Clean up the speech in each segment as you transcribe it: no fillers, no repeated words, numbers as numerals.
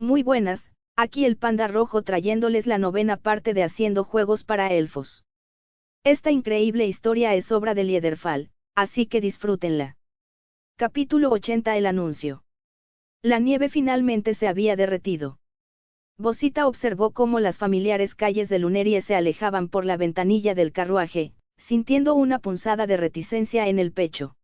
Muy buenas, aquí el Panda Rojo trayéndoles la novena parte de Haciendo Juegos para Elfos. Esta increíble historia es obra de Liederfall, así que disfrútenla. Capítulo 80. El anuncio. La nieve finalmente se había derretido. Bosita observó cómo las familiares calles de Lunerie se alejaban por la ventanilla del carruaje, sintiendo una punzada de reticencia en el pecho.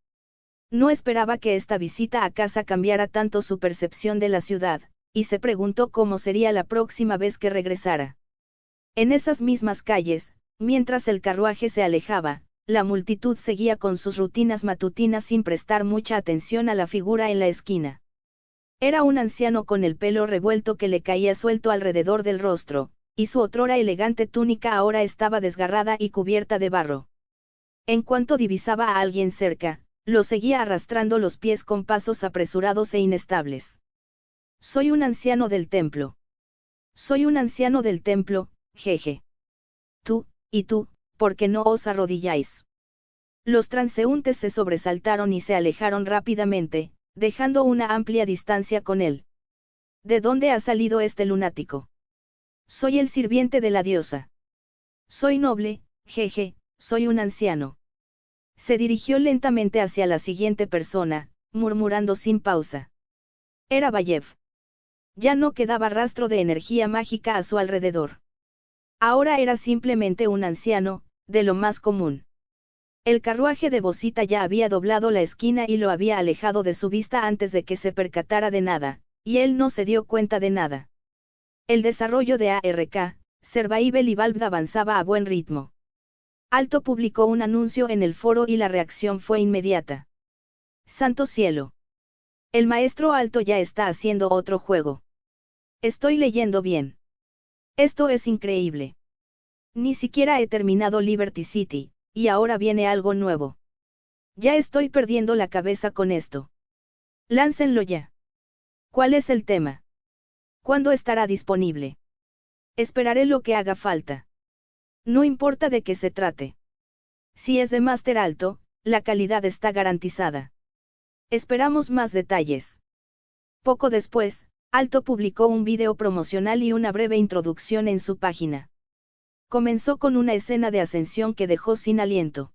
No esperaba que esta visita a casa cambiara tanto su percepción de la ciudad, y se preguntó cómo sería la próxima vez que regresara. En esas mismas calles, mientras el carruaje se alejaba, la multitud seguía con sus rutinas matutinas sin prestar mucha atención a la figura en la esquina. Era un anciano con el pelo revuelto que le caía suelto alrededor del rostro, y su otrora elegante túnica ahora estaba desgarrada y cubierta de barro. En cuanto divisaba a alguien cerca, lo seguía arrastrando los pies con pasos apresurados e inestables. Soy un anciano del templo. Soy un anciano del templo, jeje. Tú, y tú, ¿por qué no os arrodilláis? Los transeúntes se sobresaltaron y se alejaron rápidamente, dejando una amplia distancia con él. ¿De dónde ha salido este lunático? Soy el sirviente de la diosa. Soy noble, jeje, soy un anciano. Se dirigió lentamente hacia la siguiente persona, murmurando sin pausa. Era Bayev. Ya no quedaba rastro de energía mágica a su alrededor. Ahora era simplemente un anciano, de lo más común. El carruaje de Bosita ya había doblado la esquina y lo había alejado de su vista antes de que se percatara de nada, y él no se dio cuenta de nada. El desarrollo de ARK, Survival y Valve avanzaba a buen ritmo. Alto publicó un anuncio en el foro y la reacción fue inmediata. ¡Santo cielo! El maestro Alto ya está haciendo otro juego. Estoy leyendo bien. Esto es increíble. Ni siquiera he terminado Liberty City, y ahora viene algo nuevo. Ya estoy perdiendo la cabeza con esto. Láncenlo ya. ¿Cuál es el tema? ¿Cuándo estará disponible? Esperaré lo que haga falta. No importa de qué se trate. Si es de máster alto, la calidad está garantizada. Esperamos más detalles. Poco después, Alto publicó un video promocional y una breve introducción en su página. Comenzó con una escena de ascensión que dejó sin aliento.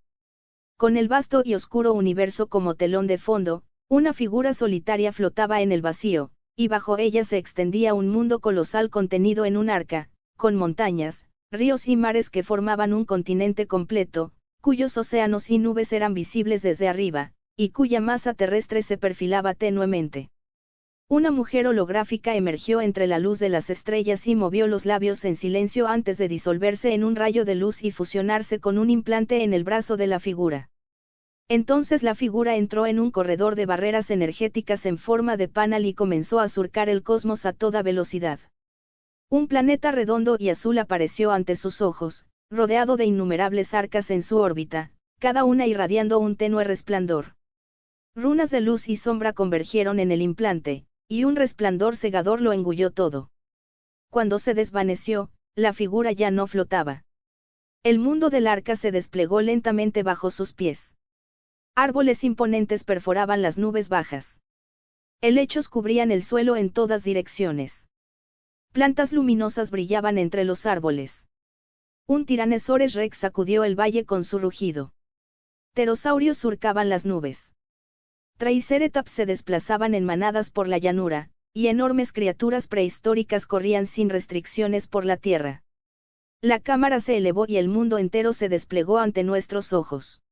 Con el vasto y oscuro universo como telón de fondo, una figura solitaria flotaba en el vacío, y bajo ella se extendía un mundo colosal contenido en un arca, con montañas, ríos y mares que formaban un continente completo, cuyos océanos y nubes eran visibles desde arriba, y cuya masa terrestre se perfilaba tenuemente. Una mujer holográfica emergió entre la luz de las estrellas y movió los labios en silencio antes de disolverse en un rayo de luz y fusionarse con un implante en el brazo de la figura. Entonces la figura entró en un corredor de barreras energéticas en forma de panal y comenzó a surcar el cosmos a toda velocidad. Un planeta redondo y azul apareció ante sus ojos, rodeado de innumerables arcas en su órbita, cada una irradiando un tenue resplandor. Runas de luz y sombra convergieron en el implante, y un resplandor cegador lo engulló todo. Cuando se desvaneció, la figura ya no flotaba. El mundo del arca se desplegó lentamente bajo sus pies. Árboles imponentes perforaban las nubes bajas. Helechos cubrían el suelo en todas direcciones. Plantas luminosas brillaban entre los árboles. Un Tyrannosaurus Rex sacudió el valle con su rugido. Pterosaurios surcaban las nubes. Triceratops se desplazaban en manadas por la llanura, y enormes criaturas prehistóricas corrían sin restricciones por la tierra. La cámara se elevó y el mundo entero se desplegó ante nuestros ojos.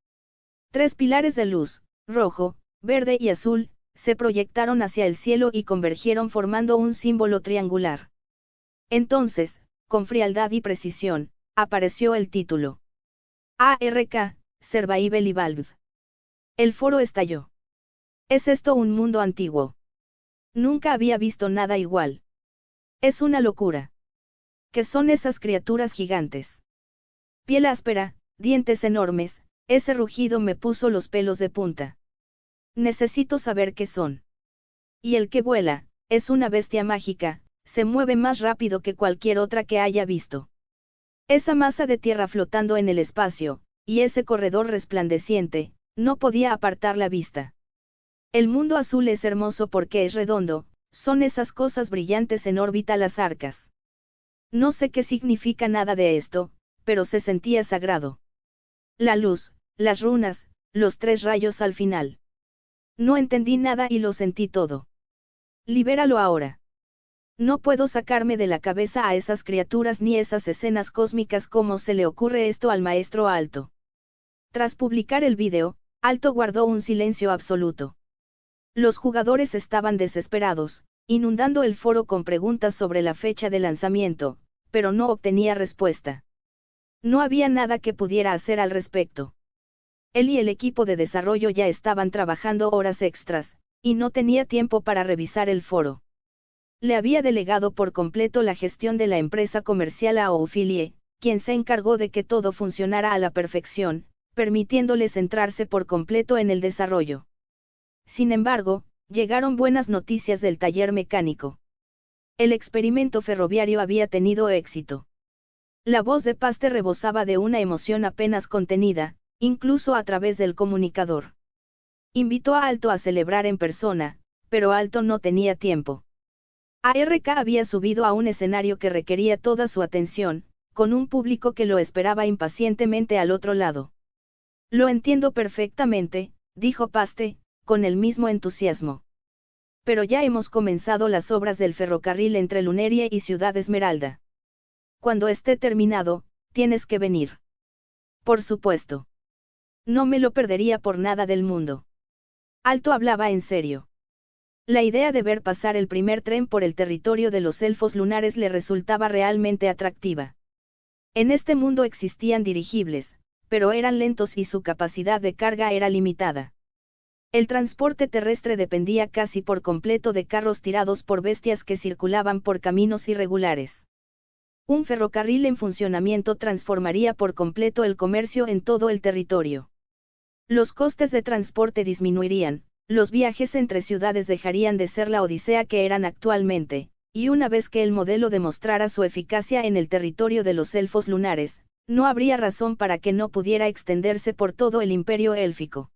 3 pilares de luz, rojo, verde y azul, se proyectaron hacia el cielo y convergieron formando un símbolo triangular. Entonces, con frialdad y precisión, apareció el título. ARK, Survival y Valve. El foro estalló. ¿Es esto un mundo antiguo? Nunca había visto nada igual. Es una locura. ¿Qué son esas criaturas gigantes? Piel áspera, dientes enormes, ese rugido me puso los pelos de punta. Necesito saber qué son. Y el que vuela, es una bestia mágica, se mueve más rápido que cualquier otra que haya visto. Esa masa de tierra flotando en el espacio, y ese corredor resplandeciente, no podía apartar la vista. El mundo azul es hermoso porque es redondo, Son esas cosas brillantes en órbita las arcas. No sé qué significa nada de esto, pero se sentía sagrado. La luz, las runas, los 3 rayos al final. No entendí nada y lo sentí todo. Libéralo ahora. No puedo sacarme de la cabeza a esas criaturas ni esas escenas cósmicas. ¿Cómo se le ocurre esto al maestro Alto? Tras publicar el vídeo, Alto guardó un silencio absoluto. Los jugadores estaban desesperados, inundando el foro con preguntas sobre la fecha de lanzamiento, pero no obtenía respuesta. No había nada que pudiera hacer al respecto. Él y el equipo de desarrollo ya estaban trabajando horas extras, y no tenía tiempo para revisar el foro. Le había delegado por completo la gestión de la empresa comercial a Ophilie, quien se encargó de que todo funcionara a la perfección, permitiéndole centrarse por completo en el desarrollo. Sin embargo, llegaron buenas noticias del taller mecánico. El experimento ferroviario había tenido éxito. La voz de Paste rebosaba de una emoción apenas contenida, incluso a través del comunicador. Invitó a Alto a celebrar en persona, pero Alto no tenía tiempo. ARK había subido a un escenario que requería toda su atención, con un público que lo esperaba impacientemente al otro lado. Lo entiendo perfectamente, dijo Paste, con el mismo entusiasmo. Pero ya hemos comenzado las obras del ferrocarril entre Luneria y Ciudad Esmeralda. Cuando esté terminado, tienes que venir. Por supuesto. No me lo perdería por nada del mundo. Alto hablaba en serio. La idea de ver pasar el primer tren por el territorio de los elfos lunares le resultaba realmente atractiva. En este mundo existían dirigibles, pero eran lentos y su capacidad de carga era limitada. El transporte terrestre dependía casi por completo de carros tirados por bestias que circulaban por caminos irregulares. Un ferrocarril en funcionamiento transformaría por completo el comercio en todo el territorio. Los costes de transporte disminuirían, los viajes entre ciudades dejarían de ser la odisea que eran actualmente, y una vez que el modelo demostrara su eficacia en el territorio de los elfos lunares, no habría razón para que no pudiera extenderse por todo el imperio élfico.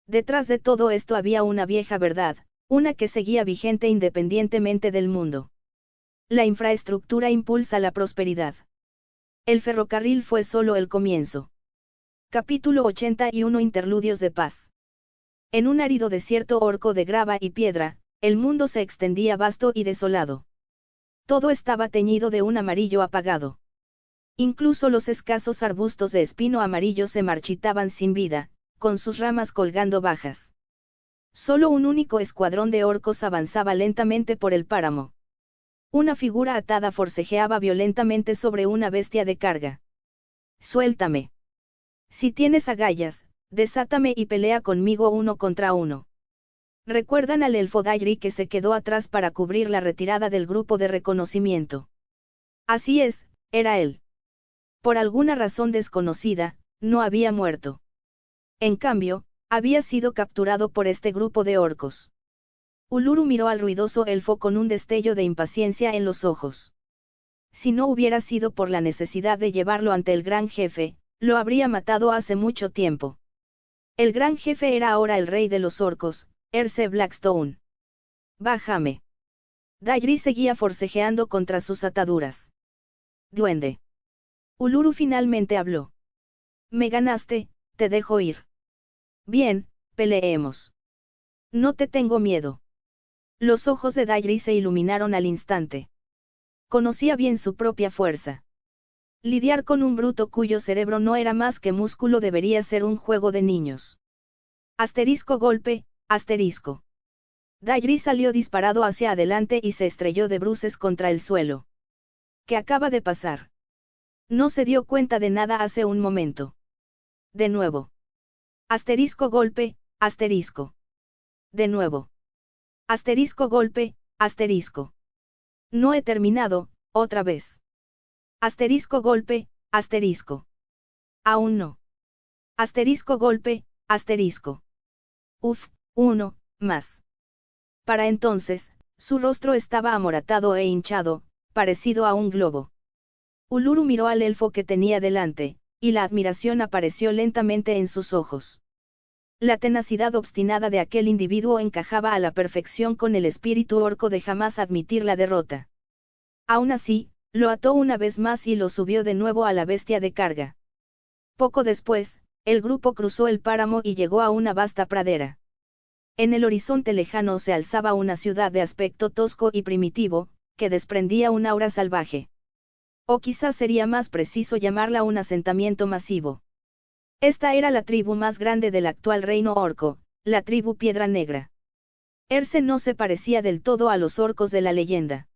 Detrás de todo esto había una vieja verdad, una que seguía vigente independientemente del mundo. La infraestructura impulsa la prosperidad. El ferrocarril fue solo el comienzo. Capítulo 81 Interludios de paz. En un árido desierto orco de grava y piedra, el mundo se extendía vasto y desolado. Todo estaba teñido de un amarillo apagado. Incluso los escasos arbustos de espino amarillo se marchitaban sin vida, con sus ramas colgando bajas. Solo un único escuadrón de orcos avanzaba lentamente por el páramo. Una figura atada forcejeaba violentamente sobre una bestia de carga. Suéltame. Si tienes agallas, desátame y pelea conmigo 1 contra 1. Recuerdan al elfo Dairi que se quedó atrás para cubrir la retirada del grupo de reconocimiento. Así es, era él. Por alguna razón desconocida, no había muerto. En cambio, había sido capturado por este grupo de orcos. Uluru miró al ruidoso elfo con un destello de impaciencia en los ojos. Si no hubiera sido por la necesidad de llevarlo ante el gran jefe, lo habría matado hace mucho tiempo. El gran jefe era ahora el rey de los orcos, Erce Blackstone. Bájame. Dairi seguía forcejeando contra sus ataduras. Duende. Uluru finalmente habló. Me ganaste, te dejo ir. Bien, peleemos. No te tengo miedo. Los ojos de Dairi se iluminaron al instante. Conocía bien su propia fuerza. Lidiar con un bruto cuyo cerebro no era más que músculo debería ser un juego de niños. Asterisco golpe, asterisco. Dairi salió disparado hacia adelante y se estrelló de bruces contra el suelo. ¿Qué acaba de pasar? No se dio cuenta de nada hace un momento. De nuevo. Asterisco golpe, asterisco. De nuevo. Asterisco golpe, asterisco. No he terminado, otra vez. Asterisco golpe, asterisco. Aún no. Asterisco golpe, asterisco. Uf, 1, más. Para entonces, su rostro estaba amoratado e hinchado, parecido a un globo. Uluru miró al elfo que tenía delante, y la admiración apareció lentamente en sus ojos. La tenacidad obstinada de aquel individuo encajaba a la perfección con el espíritu orco de jamás admitir la derrota. Aún así, lo ató una vez más y lo subió de nuevo a la bestia de carga. Poco después, el grupo cruzó el páramo y llegó a una vasta pradera. En el horizonte lejano se alzaba una ciudad de aspecto tosco y primitivo, que desprendía un aura salvaje. O quizás sería más preciso llamarla un asentamiento masivo. Esta era la tribu más grande del actual reino orco, la tribu Piedra Negra. Erce no se parecía del todo a los orcos de la leyenda.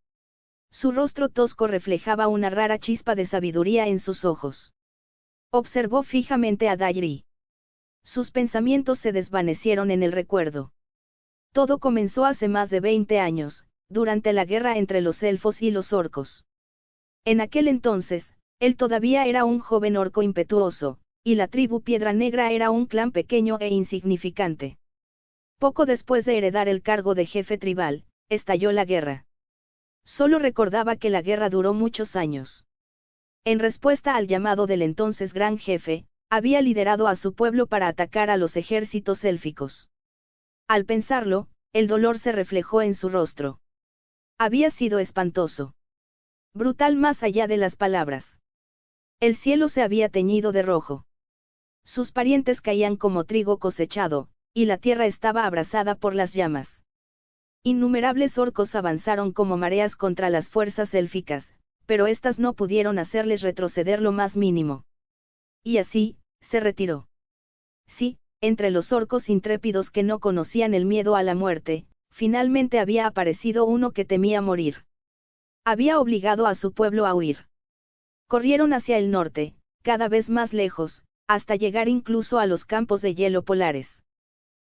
Su rostro tosco reflejaba una rara chispa de sabiduría en sus ojos. Observó fijamente a Dayri. Sus pensamientos se desvanecieron en el recuerdo. Todo comenzó hace más de 20 años, durante la guerra entre los elfos y los orcos. En aquel entonces, él todavía era un joven orco impetuoso, y la tribu Piedra Negra era un clan pequeño e insignificante. Poco después de heredar el cargo de jefe tribal, estalló la guerra. Solo recordaba que la guerra duró muchos años. En respuesta al llamado del entonces gran jefe, había liderado a su pueblo para atacar a los ejércitos élficos. Al pensarlo, el dolor se reflejó en su rostro. Había sido espantoso. Brutal más allá de las palabras. El cielo se había teñido de rojo. Sus parientes caían como trigo cosechado, y la tierra estaba abrasada por las llamas. Innumerables orcos avanzaron como mareas contra las fuerzas élficas, pero éstas no pudieron hacerles retroceder lo más mínimo. Y así, se retiró. Sí, entre los orcos intrépidos que no conocían el miedo a la muerte, finalmente había aparecido uno que temía morir. Había obligado a su pueblo a huir. Corrieron hacia el norte, cada vez más lejos, hasta llegar incluso a los campos de hielo polares.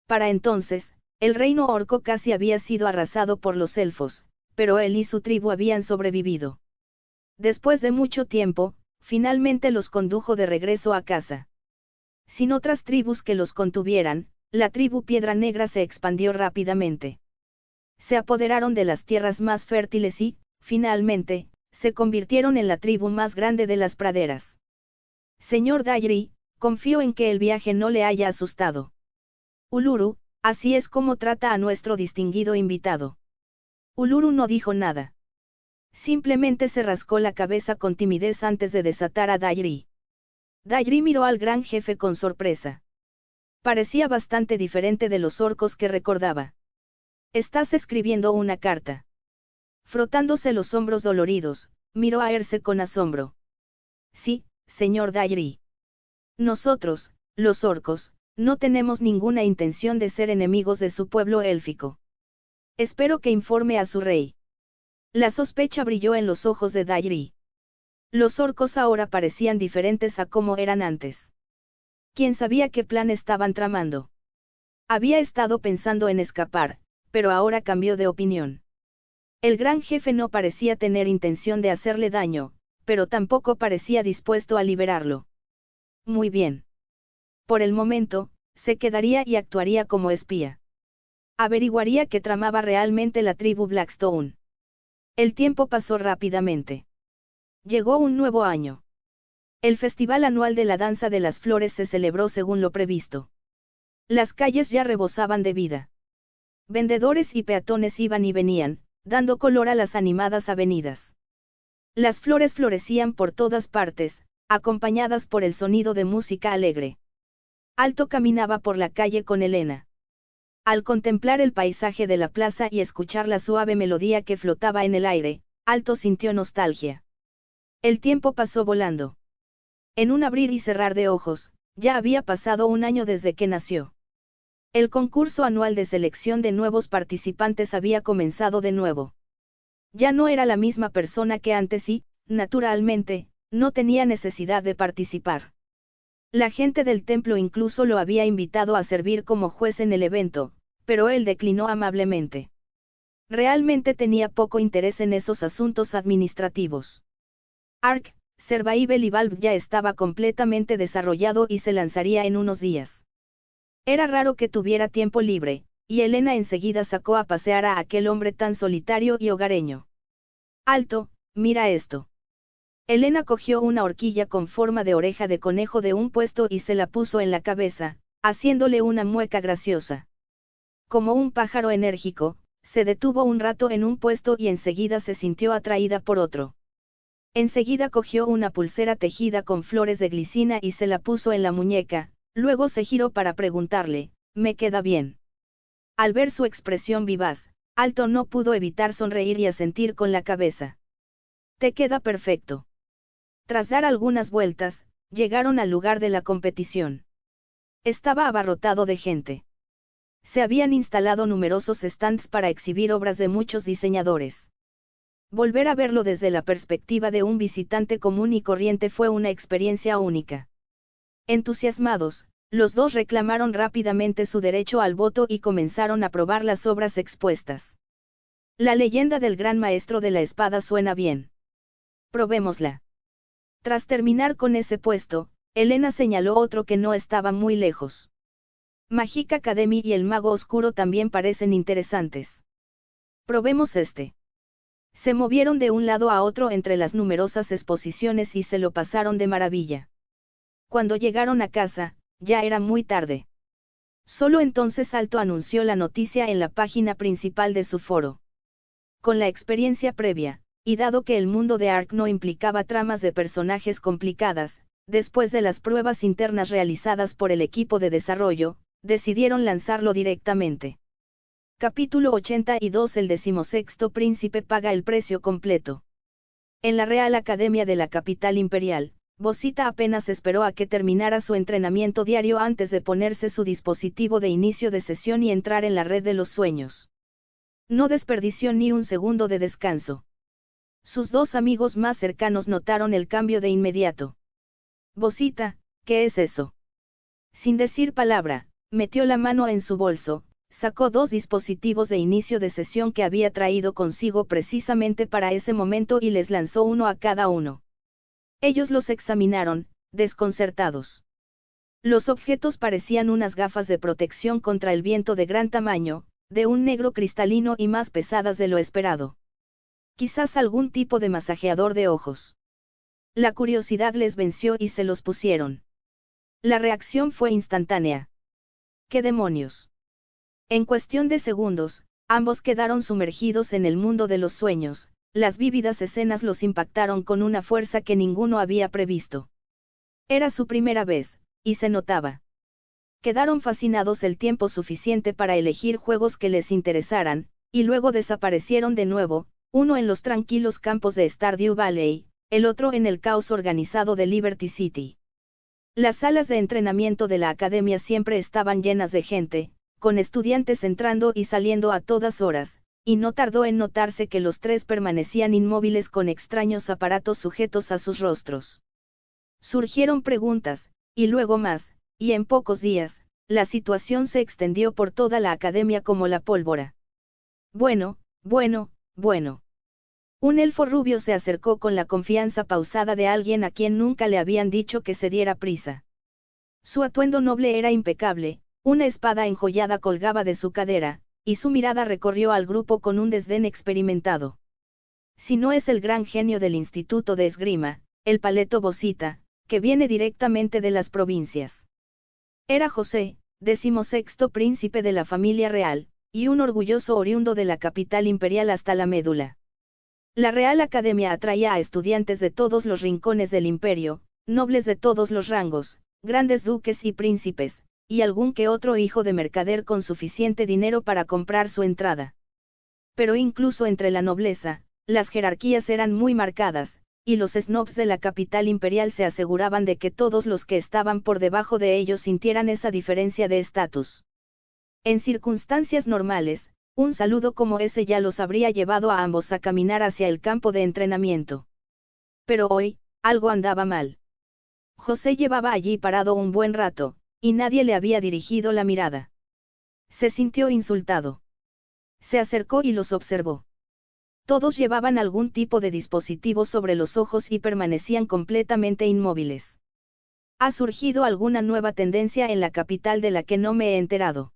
Para entonces, el reino orco casi había sido arrasado por los elfos, pero él y su tribu habían sobrevivido. Después de mucho tiempo, finalmente los condujo de regreso a casa. Sin otras tribus que los contuvieran, la tribu Piedra Negra se expandió rápidamente. Se apoderaron de las tierras más fértiles y, finalmente, se convirtieron en la tribu más grande de las praderas. Señor Dayri, confío en que el viaje no le haya asustado. Uluru, así es como trata a nuestro distinguido invitado. Uluru no dijo nada. Simplemente se rascó la cabeza con timidez antes de desatar a Dayri. Dayri miró al gran jefe con sorpresa. Parecía bastante diferente de los orcos que recordaba. ¿Estás escribiendo una carta? Frotándose los hombros doloridos, miró a Erce con asombro. Sí, señor Dayri. Nosotros, los orcos, no tenemos ninguna intención de ser enemigos de su pueblo élfico. Espero que informe a su rey. La sospecha brilló en los ojos de Dayri. Los orcos ahora parecían diferentes a como eran antes. ¿Quién sabía qué plan estaban tramando? Había estado pensando en escapar, pero ahora cambió de opinión. El gran jefe no parecía tener intención de hacerle daño, pero tampoco parecía dispuesto a liberarlo. Muy bien. Por el momento, se quedaría y actuaría como espía. Averiguaría qué tramaba realmente la tribu Blackstone. El tiempo pasó rápidamente. Llegó un nuevo año. El festival anual de la Danza de las Flores se celebró según lo previsto. Las calles ya rebosaban de vida. Vendedores y peatones iban y venían, dando color a las animadas avenidas. Las flores florecían por todas partes, acompañadas por el sonido de música alegre. Alto caminaba por la calle con Elena. Al contemplar el paisaje de la plaza y escuchar la suave melodía que flotaba en el aire, Alto sintió nostalgia. El tiempo pasó volando. En un abrir y cerrar de ojos, ya había pasado un año desde que nació. El concurso anual de selección de nuevos participantes había comenzado de nuevo. Ya no era la misma persona que antes y, naturalmente, no tenía necesidad de participar. La gente del templo incluso lo había invitado a servir como juez en el evento, pero él declinó amablemente. Realmente tenía poco interés en esos asuntos administrativos. Ark, Survival y Valve ya estaba completamente desarrollado y se lanzaría en unos días. Era raro que tuviera tiempo libre, y Elena enseguida sacó a pasear a aquel hombre tan solitario y hogareño. Alto, mira esto. Elena cogió una horquilla con forma de oreja de conejo de un puesto y se la puso en la cabeza, haciéndole una mueca graciosa. Como un pájaro enérgico, se detuvo un rato en un puesto y enseguida se sintió atraída por otro. Enseguida cogió una pulsera tejida con flores de glicina y se la puso en la muñeca, luego se giró para preguntarle, ¿me queda bien? Al ver su expresión vivaz, Alto no pudo evitar sonreír y asentir con la cabeza. Te queda perfecto. Tras dar algunas vueltas, llegaron al lugar de la competición. Estaba abarrotado de gente. Se habían instalado numerosos stands para exhibir obras de muchos diseñadores. Volver a verlo desde la perspectiva de un visitante común y corriente fue una experiencia única. Entusiasmados, los dos reclamaron rápidamente su derecho al voto y comenzaron a probar las obras expuestas. La leyenda del gran maestro de la espada suena bien. Probémosla. Tras terminar con ese puesto, Elena señaló otro que no estaba muy lejos. Magic Academy y el Mago Oscuro también parecen interesantes. Probemos este. Se movieron de un lado a otro entre las numerosas exposiciones y se lo pasaron de maravilla. Cuando llegaron a casa, ya era muy tarde. Solo entonces Alto anunció la noticia en la página principal de su foro. Con la experiencia previa, y dado que el mundo de Ark no implicaba tramas de personajes complicadas, después de las pruebas internas realizadas por el equipo de desarrollo, decidieron lanzarlo directamente. Capítulo 82. El 16º príncipe paga el precio completo. En la Real Academia de la capital imperial, Bosita apenas esperó a que terminara su entrenamiento diario antes de ponerse su dispositivo de inicio de sesión y entrar en la red de los sueños. No desperdició ni un segundo de descanso. Sus dos amigos más cercanos notaron el cambio de inmediato. Bosita, ¿qué es eso? Sin decir palabra, metió la mano en su bolso, sacó dos dispositivos de inicio de sesión que había traído consigo precisamente para ese momento y les lanzó uno a cada uno. Ellos los examinaron, desconcertados. Los objetos parecían unas gafas de protección contra el viento de gran tamaño, de un negro cristalino y más pesadas de lo esperado. Quizás algún tipo de masajeador de ojos. La curiosidad les venció y se los pusieron. La reacción fue instantánea. ¿Qué demonios? En cuestión de segundos, ambos quedaron sumergidos en el mundo de los sueños, las vívidas escenas los impactaron con una fuerza que ninguno había previsto. Era su primera vez, y se notaba. Quedaron fascinados el tiempo suficiente para elegir juegos que les interesaran, y luego desaparecieron de nuevo, uno en los tranquilos campos de Stardew Valley, el otro en el caos organizado de Liberty City. Las salas de entrenamiento de la academia siempre estaban llenas de gente, con estudiantes entrando y saliendo a todas horas, y no tardó en notarse que los tres permanecían inmóviles con extraños aparatos sujetos a sus rostros. Surgieron preguntas, y luego más, y en pocos días, la situación se extendió por toda la academia como la pólvora. Bueno. Un elfo rubio se acercó con la confianza pausada de alguien a quien nunca le habían dicho que se diera prisa. Su atuendo noble era impecable, una espada enjollada colgaba de su cadera, y su mirada recorrió al grupo con un desdén experimentado. Si no es el gran genio del Instituto de Esgrima, el paleto Bosita, que viene directamente de las provincias. Era José, 16º príncipe de la familia real, y un orgulloso oriundo de la capital imperial hasta la médula. La Real Academia atraía a estudiantes de todos los rincones del imperio, nobles de todos los rangos, grandes duques y príncipes, y algún que otro hijo de mercader con suficiente dinero para comprar su entrada. Pero incluso entre la nobleza, las jerarquías eran muy marcadas, y los snobs de la capital imperial se aseguraban de que todos los que estaban por debajo de ellos sintieran esa diferencia de estatus. En circunstancias normales, un saludo como ese ya los habría llevado a ambos a caminar hacia el campo de entrenamiento. Pero hoy, algo andaba mal. José llevaba allí parado un buen rato, y nadie le había dirigido la mirada. Se sintió insultado. Se acercó y los observó. Todos llevaban algún tipo de dispositivo sobre los ojos y permanecían completamente inmóviles. ¿Ha surgido alguna nueva tendencia en la capital de la que no me he enterado?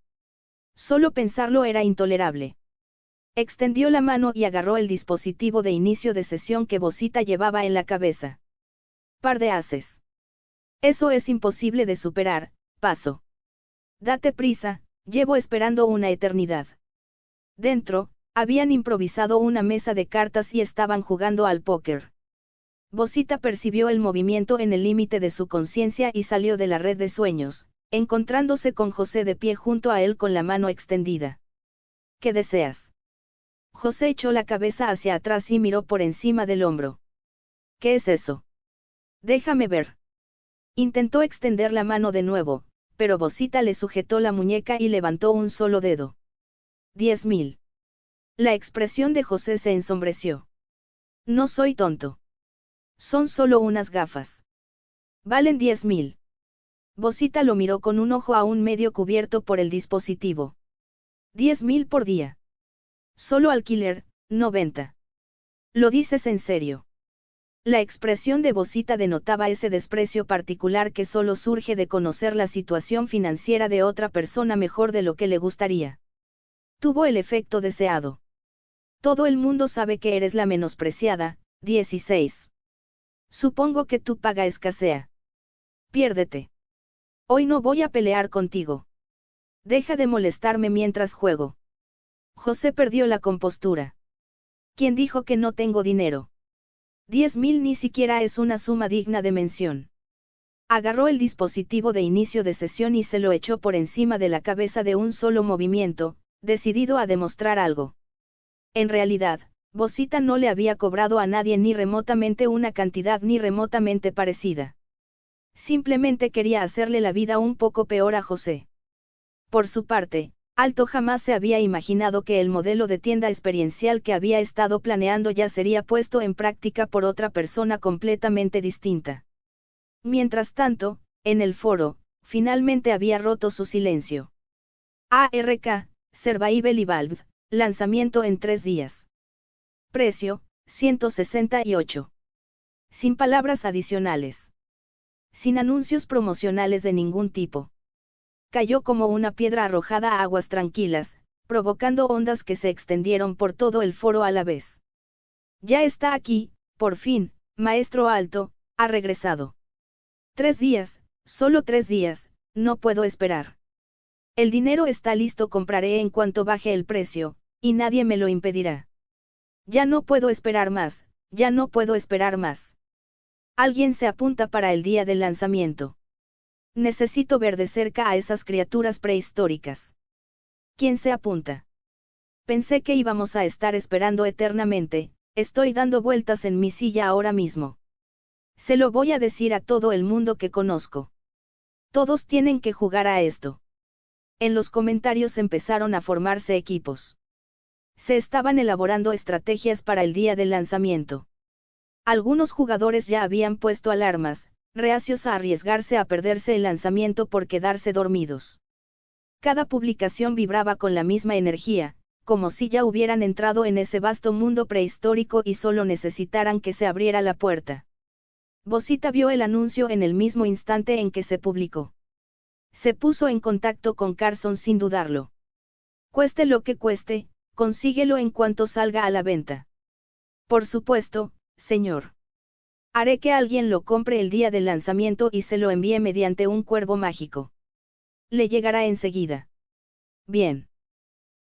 Solo pensarlo era intolerable. Extendió la mano y agarró el dispositivo de inicio de sesión que Bosita llevaba en la cabeza. Par de haces. Eso es imposible de superar, paso. Date prisa, llevo esperando una eternidad. Dentro, habían improvisado una mesa de cartas y estaban jugando al póker. Bosita percibió el movimiento en el límite de su conciencia y salió de la red de sueños, encontrándose con José de pie junto a él con la mano extendida. ¿Qué deseas? José echó la cabeza hacia atrás y miró por encima del hombro. ¿Qué es eso? Déjame ver. Intentó extender la mano de nuevo, pero Bosita le sujetó la muñeca y levantó un solo dedo. 10.000. La expresión de José se ensombreció. No soy tonto. Son solo unas gafas. Valen 10.000. Bosita lo miró con un ojo aún medio cubierto por el dispositivo. 10.000 por día. Solo alquiler, 90. ¿Lo dices en serio? La expresión de Bosita denotaba ese desprecio particular que solo surge de conocer la situación financiera de otra persona mejor de lo que le gustaría. Tuvo el efecto deseado. Todo el mundo sabe que eres la menospreciada. 16. Supongo que tu paga escasea. Piérdete. Hoy no voy a pelear contigo. Deja de molestarme mientras juego. José perdió la compostura. ¿Quién dijo que no tengo dinero? 10.000 ni siquiera es una suma digna de mención. Agarró el dispositivo de inicio de sesión y se lo echó por encima de la cabeza de un solo movimiento, decidido a demostrar algo. En realidad, Bosita no le había cobrado a nadie ni remotamente una cantidad ni remotamente parecida. Simplemente quería hacerle la vida un poco peor a José. Por su parte, Alto jamás se había imaginado que el modelo de tienda experiencial que había estado planeando ya sería puesto en práctica por otra persona completamente distinta. Mientras tanto, en el foro, finalmente había roto su silencio. ARK, Survival Evolved, lanzamiento en 3 días. Precio, 168. Sin palabras adicionales. Sin anuncios promocionales de ningún tipo. Cayó como una piedra arrojada a aguas tranquilas, provocando ondas que se extendieron por todo el foro a la vez. Ya está aquí, por fin, Maestro Alto, ha regresado. 3 días, solo 3 días, no puedo esperar. El dinero está listo, compraré en cuanto baje el precio, y nadie me lo impedirá. Ya no puedo esperar más, ya no puedo esperar más. Alguien se apunta para el día del lanzamiento. Necesito ver de cerca a esas criaturas prehistóricas. ¿Quién se apunta? Pensé que íbamos a estar esperando eternamente, estoy dando vueltas en mi silla ahora mismo. Se lo voy a decir a todo el mundo que conozco. Todos tienen que jugar a esto. En los comentarios empezaron a formarse equipos. Se estaban elaborando estrategias para el día del lanzamiento. Algunos jugadores ya habían puesto alarmas, reacios a arriesgarse a perderse el lanzamiento por quedarse dormidos. Cada publicación vibraba con la misma energía, como si ya hubieran entrado en ese vasto mundo prehistórico y solo necesitaran que se abriera la puerta. Bosita vio el anuncio en el mismo instante en que se publicó. Se puso en contacto con Carson sin dudarlo. Cueste lo que cueste, consíguelo en cuanto salga a la venta. Por supuesto, señor. Haré que alguien lo compre el día del lanzamiento y se lo envíe mediante un cuervo mágico. Le llegará enseguida. Bien.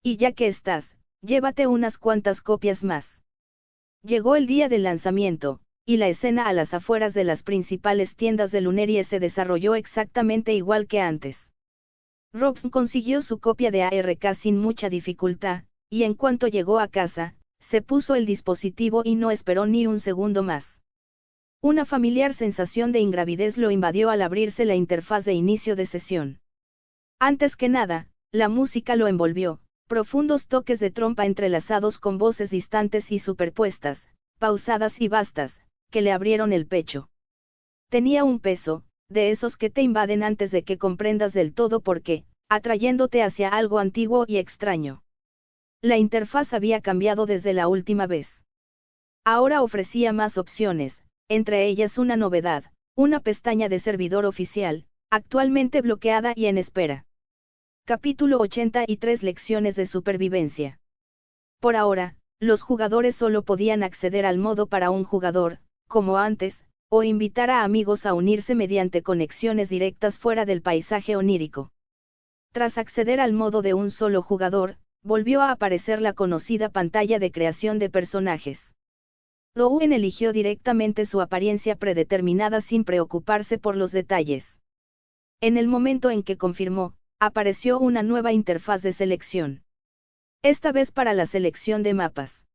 Y ya que estás, llévate unas cuantas copias más. Llegó el día del lanzamiento, y la escena a las afueras de las principales tiendas de Lunerie se desarrolló exactamente igual que antes. Robson consiguió su copia de ARK sin mucha dificultad, y en cuanto llegó a casa, se puso el dispositivo y no esperó ni un segundo más. Una familiar sensación de ingravidez lo invadió al abrirse la interfaz de inicio de sesión. Antes que nada, la música lo envolvió, profundos toques de trompa entrelazados con voces distantes y superpuestas, pausadas y vastas, que le abrieron el pecho. Tenía un peso, de esos que te invaden antes de que comprendas del todo por qué, atrayéndote hacia algo antiguo y extraño. La interfaz había cambiado desde la última vez. Ahora ofrecía más opciones, entre ellas una novedad, una pestaña de servidor oficial, actualmente bloqueada y en espera. Capítulo 83 Lecciones de supervivencia. Por ahora, los jugadores solo podían acceder al modo para un jugador, como antes, o invitar a amigos a unirse mediante conexiones directas fuera del paisaje onírico. Tras acceder al modo de un solo jugador, volvió a aparecer la conocida pantalla de creación de personajes. Rouen eligió directamente su apariencia predeterminada sin preocuparse por los detalles. En el momento en que confirmó, apareció una nueva interfaz de selección. Esta vez para la selección de mapas.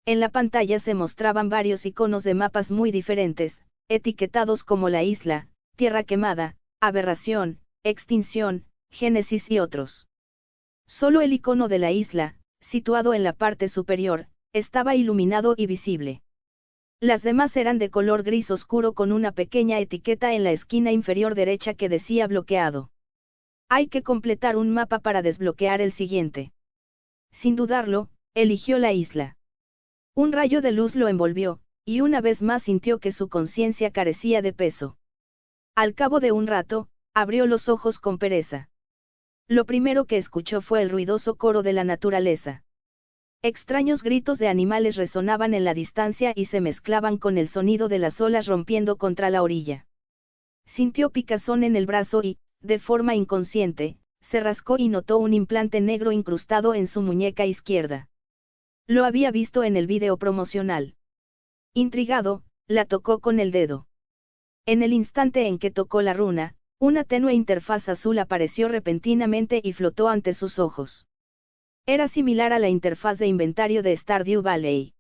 En la pantalla se mostraban varios iconos de mapas muy diferentes, etiquetados como la isla, tierra quemada, aberración, extinción, génesis y otros. Solo el icono de la isla, situado en la parte superior, estaba iluminado y visible. Las demás eran de color gris oscuro con una pequeña etiqueta en la esquina inferior derecha que decía bloqueado. Hay que completar un mapa para desbloquear el siguiente. Sin dudarlo, eligió la isla. Un rayo de luz lo envolvió, y una vez más sintió que su conciencia carecía de peso. Al cabo de un rato, abrió los ojos con pereza. Lo primero que escuchó fue el ruidoso coro de la naturaleza. Extraños gritos de animales resonaban en la distancia y se mezclaban con el sonido de las olas rompiendo contra la orilla. Sintió picazón en el brazo y, de forma inconsciente, se rascó y notó un implante negro incrustado en su muñeca izquierda. Lo había visto en el vídeo promocional. Intrigado, la tocó con el dedo. En el instante en que tocó la runa, una tenue interfaz azul apareció repentinamente y flotó ante sus ojos. Era similar a la interfaz de inventario de Stardew Valley.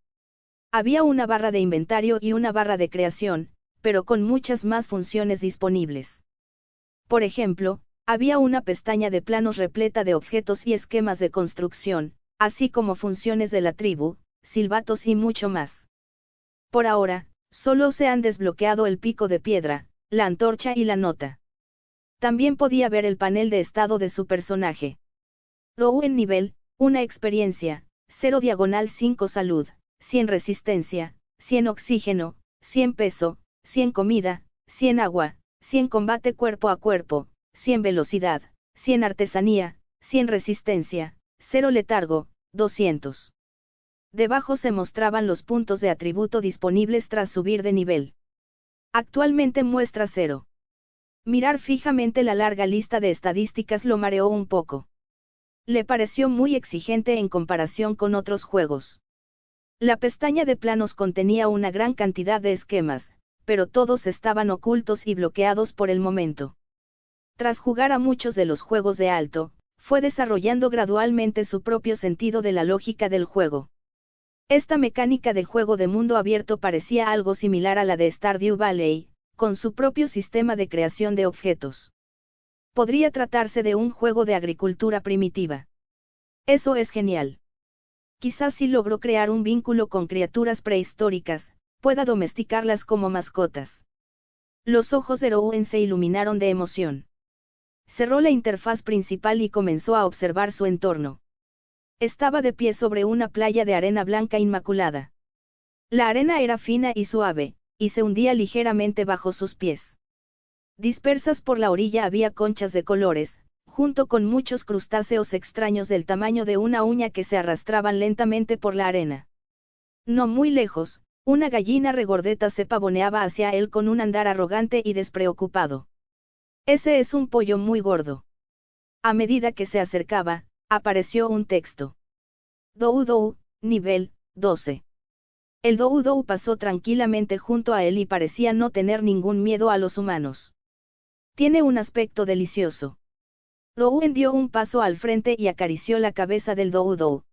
Había una barra de inventario y una barra de creación, pero con muchas más funciones disponibles. Por ejemplo, había una pestaña de planos repleta de objetos y esquemas de construcción, así como funciones de la tribu, silbatos y mucho más. Por ahora, solo se han desbloqueado el pico de piedra, la antorcha y la nota. También podía ver el panel de estado de su personaje. Rouen nivel, 1 experiencia, 0/5 salud, 100 resistencia, 100 oxígeno, 100 peso, 100 comida, 100 agua, 100 combate cuerpo a cuerpo, 100 velocidad, 100 artesanía, 100 resistencia, 0 letargo, 200. Debajo se mostraban los puntos de atributo disponibles tras subir de nivel. Actualmente muestra 0. Mirar fijamente la larga lista de estadísticas lo mareó un poco. Le pareció muy exigente en comparación con otros juegos. La pestaña de planos contenía una gran cantidad de esquemas, pero todos estaban ocultos y bloqueados por el momento. Tras jugar a muchos de los juegos de alto, fue desarrollando gradualmente su propio sentido de la lógica del juego. Esta mecánica de juego de mundo abierto parecía algo similar a la de Stardew Valley, con su propio sistema de creación de objetos. Podría tratarse de un juego de agricultura primitiva. Eso es genial. Quizás si logro crear un vínculo con criaturas prehistóricas, pueda domesticarlas como mascotas. Los ojos de Rouen se iluminaron de emoción. Cerró la interfaz principal y comenzó a observar su entorno. Estaba de pie sobre una playa de arena blanca inmaculada. La arena era fina y suave, y se hundía ligeramente bajo sus pies. Dispersas por la orilla había conchas de colores, junto con muchos crustáceos extraños del tamaño de una uña que se arrastraban lentamente por la arena. No muy lejos, una gallina regordeta se pavoneaba hacia él con un andar arrogante y despreocupado. Ese es un pollo muy gordo. A medida que se acercaba, apareció un texto. Doudou, nivel 12. El Doudou pasó tranquilamente junto a él y parecía no tener ningún miedo a los humanos. Tiene un aspecto delicioso. Rouen dio un paso al frente y acarició la cabeza del Doudou.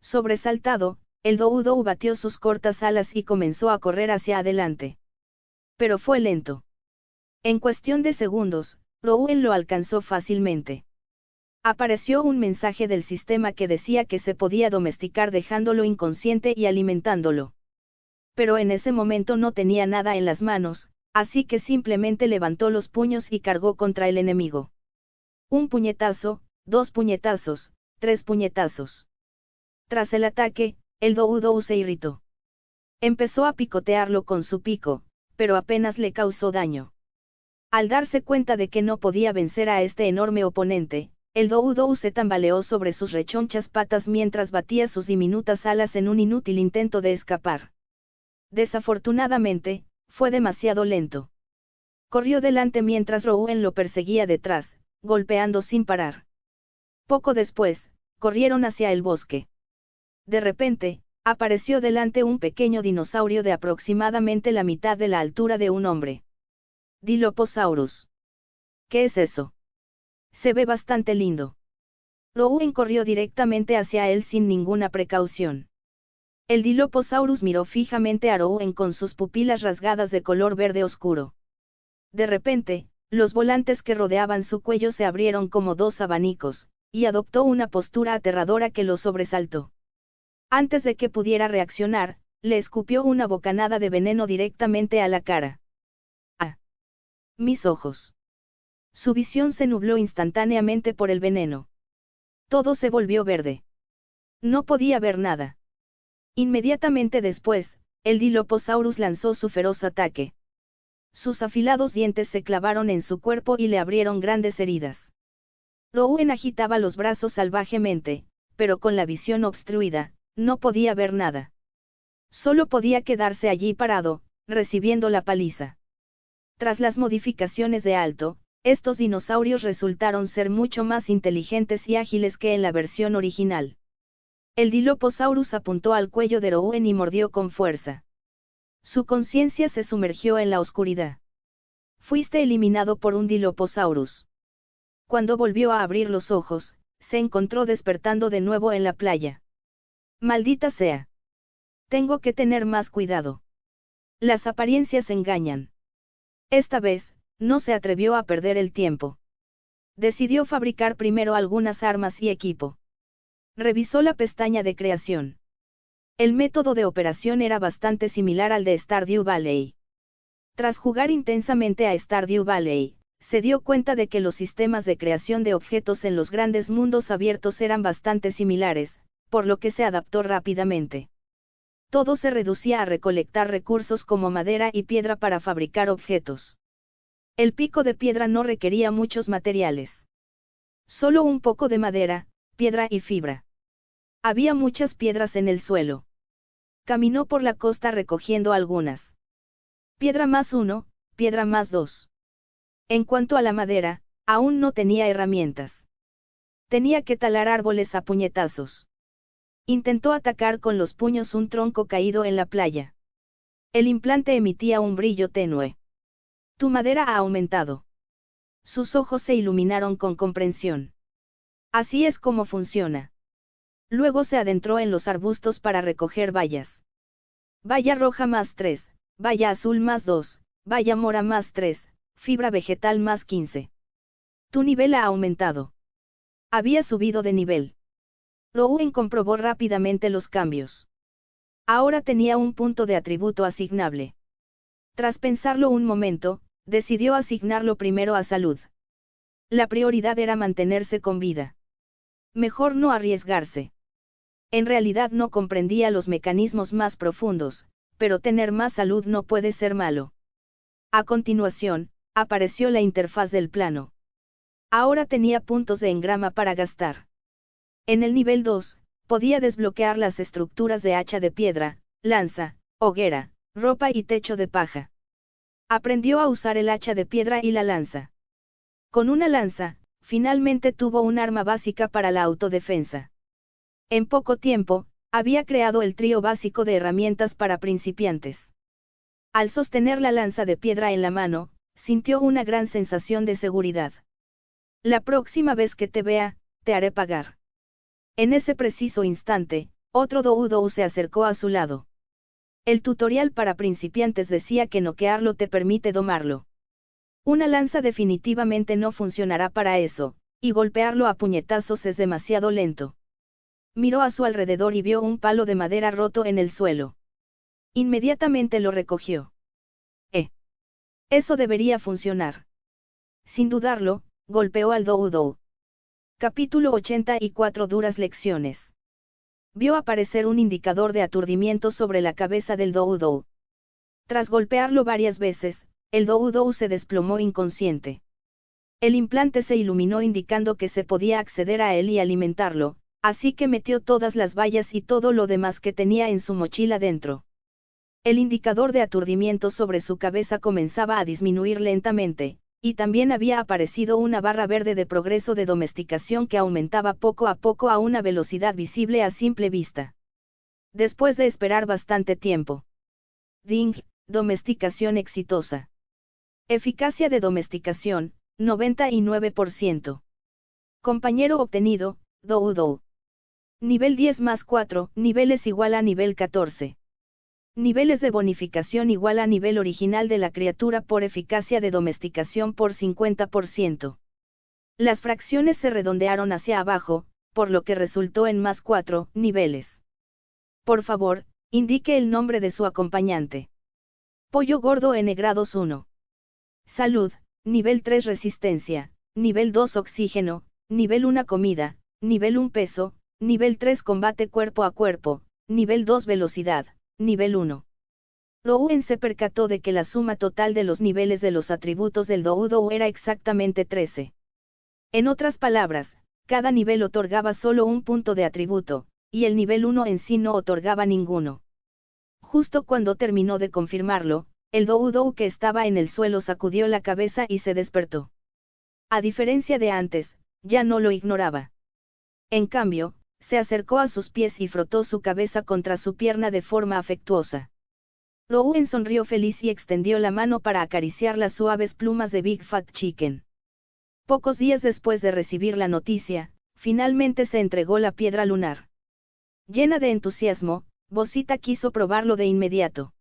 Sobresaltado, el Doudou batió sus cortas alas y comenzó a correr hacia adelante. Pero fue lento. En cuestión de segundos, Rouen lo alcanzó fácilmente. Apareció un mensaje del sistema que decía que se podía domesticar dejándolo inconsciente y alimentándolo. Pero en ese momento no tenía nada en las manos, así que simplemente levantó los puños y cargó contra el enemigo. Un puñetazo, 2 puñetazos, 3 puñetazos. Tras el ataque, el Doudou se irritó. Empezó a picotearlo con su pico, pero apenas le causó daño. Al darse cuenta de que no podía vencer a este enorme oponente, el Doudou se tambaleó sobre sus rechonchas patas mientras batía sus diminutas alas en un inútil intento de escapar. Desafortunadamente, fue demasiado lento. Corrió delante mientras Rouen lo perseguía detrás, golpeando sin parar. Poco después, corrieron hacia el bosque. De repente, apareció delante un pequeño dinosaurio de aproximadamente la mitad de la altura de un hombre. Dilophosaurus. ¿Qué es eso? Se ve bastante lindo. Rowan corrió directamente hacia él sin ninguna precaución. El Dilophosaurus miró fijamente a Rowan con sus pupilas rasgadas de color verde oscuro. De repente, los volantes que rodeaban su cuello se abrieron como dos abanicos, y adoptó una postura aterradora que lo sobresaltó. Antes de que pudiera reaccionar, le escupió una bocanada de veneno directamente a la cara. ¡Ah! Mis ojos. Su visión se nubló instantáneamente por el veneno. Todo se volvió verde. No podía ver nada. Inmediatamente después, el Dilophosaurus lanzó su feroz ataque. Sus afilados dientes se clavaron en su cuerpo y le abrieron grandes heridas. Rowan agitaba los brazos salvajemente, pero con la visión obstruida, no podía ver nada. Solo podía quedarse allí parado, recibiendo la paliza. Tras las modificaciones de Alto, estos dinosaurios resultaron ser mucho más inteligentes y ágiles que en la versión original. El Dilophosaurus apuntó al cuello de Rowan y mordió con fuerza. Su conciencia se sumergió en la oscuridad. Fuiste eliminado por un Dilophosaurus. Cuando volvió a abrir los ojos, se encontró despertando de nuevo en la playa. Maldita sea. Tengo que tener más cuidado. Las apariencias engañan. Esta vez, no se atrevió a perder el tiempo. Decidió fabricar primero algunas armas y equipo. Revisó la pestaña de creación. El método de operación era bastante similar al de Stardew Valley. Tras jugar intensamente a Stardew Valley, se dio cuenta de que los sistemas de creación de objetos en los grandes mundos abiertos eran bastante similares, por lo que se adaptó rápidamente. Todo se reducía a recolectar recursos como madera y piedra para fabricar objetos. El pico de piedra no requería muchos materiales. Solo un poco de madera, piedra y fibra. Había muchas piedras en el suelo. Caminó por la costa recogiendo algunas. Piedra más 1, piedra más 2. En cuanto a la madera, aún no tenía herramientas. Tenía que talar árboles a puñetazos. Intentó atacar con los puños un tronco caído en la playa. El implante emitía un brillo tenue. Tu madera ha aumentado. Sus ojos se iluminaron con comprensión. Así es como funciona. Luego se adentró en los arbustos para recoger bayas. Baya roja más 3, baya azul más 2, baya mora más 3, fibra vegetal más 15. Tu nivel ha aumentado. Había subido de nivel. Rowan comprobó rápidamente los cambios. Ahora tenía un punto de atributo asignable. Tras pensarlo un momento, decidió asignarlo primero a salud. La prioridad era mantenerse con vida. Mejor no arriesgarse. En realidad no comprendía los mecanismos más profundos, pero tener más salud no puede ser malo. A continuación, apareció la interfaz del plano. Ahora tenía puntos de engrama para gastar. En el nivel 2, podía desbloquear las estructuras de hacha de piedra, lanza, hoguera, ropa y techo de paja. Aprendió a usar el hacha de piedra y la lanza. Con una lanza, finalmente tuvo un arma básica para la autodefensa. En poco tiempo, había creado el trío básico de herramientas para principiantes. Al sostener la lanza de piedra en la mano, sintió una gran sensación de seguridad. La próxima vez que te vea, te haré pagar. En ese preciso instante, otro Doudou se acercó a su lado. El tutorial para principiantes decía que noquearlo te permite domarlo. Una lanza definitivamente no funcionará para eso, y golpearlo a puñetazos es demasiado lento. Miró a su alrededor y vio un palo de madera roto en el suelo. Inmediatamente lo recogió. Eso debería funcionar. Sin dudarlo, golpeó al Doudou. Capítulo 84 Duras lecciones. Vio aparecer un indicador de aturdimiento sobre la cabeza del Doudou. Tras golpearlo varias veces, el Doudou se desplomó inconsciente. El implante se iluminó indicando que se podía acceder a él y alimentarlo, así que metió todas las bayas y todo lo demás que tenía en su mochila dentro. El indicador de aturdimiento sobre su cabeza comenzaba a disminuir lentamente, y también había aparecido una barra verde de progreso de domesticación que aumentaba poco a poco a una velocidad visible a simple vista. Después de esperar bastante tiempo. Ding, domesticación exitosa. Eficacia de domesticación, 99%. Compañero obtenido, Doudou. Nivel 10 más 4, niveles igual a nivel 14. Niveles de bonificación igual a nivel original de la criatura por eficacia de domesticación por 50%. Las fracciones se redondearon hacia abajo, por lo que resultó en más 4 niveles. Por favor, indique el nombre de su acompañante. Pollo gordo N grados 1. Salud, nivel 3 resistencia, nivel 2 oxígeno, nivel 1 comida, nivel 1 peso, nivel 3 combate cuerpo a cuerpo, nivel 2 velocidad, nivel 1. Louen se percató de que la suma total de los niveles de los atributos del Doudou era exactamente 13. En otras palabras, cada nivel otorgaba solo un punto de atributo, y el nivel 1 en sí no otorgaba ninguno. Justo cuando terminó de confirmarlo, el Doudou que estaba en el suelo sacudió la cabeza y se despertó. A diferencia de antes, ya no lo ignoraba. En cambio, se acercó a sus pies y frotó su cabeza contra su pierna de forma afectuosa. Louen sonrió feliz y extendió la mano para acariciar las suaves plumas de Big Fat Chicken. Pocos días después de recibir la noticia, finalmente se entregó la piedra lunar. Llena de entusiasmo, Bosita quiso probarlo de inmediato.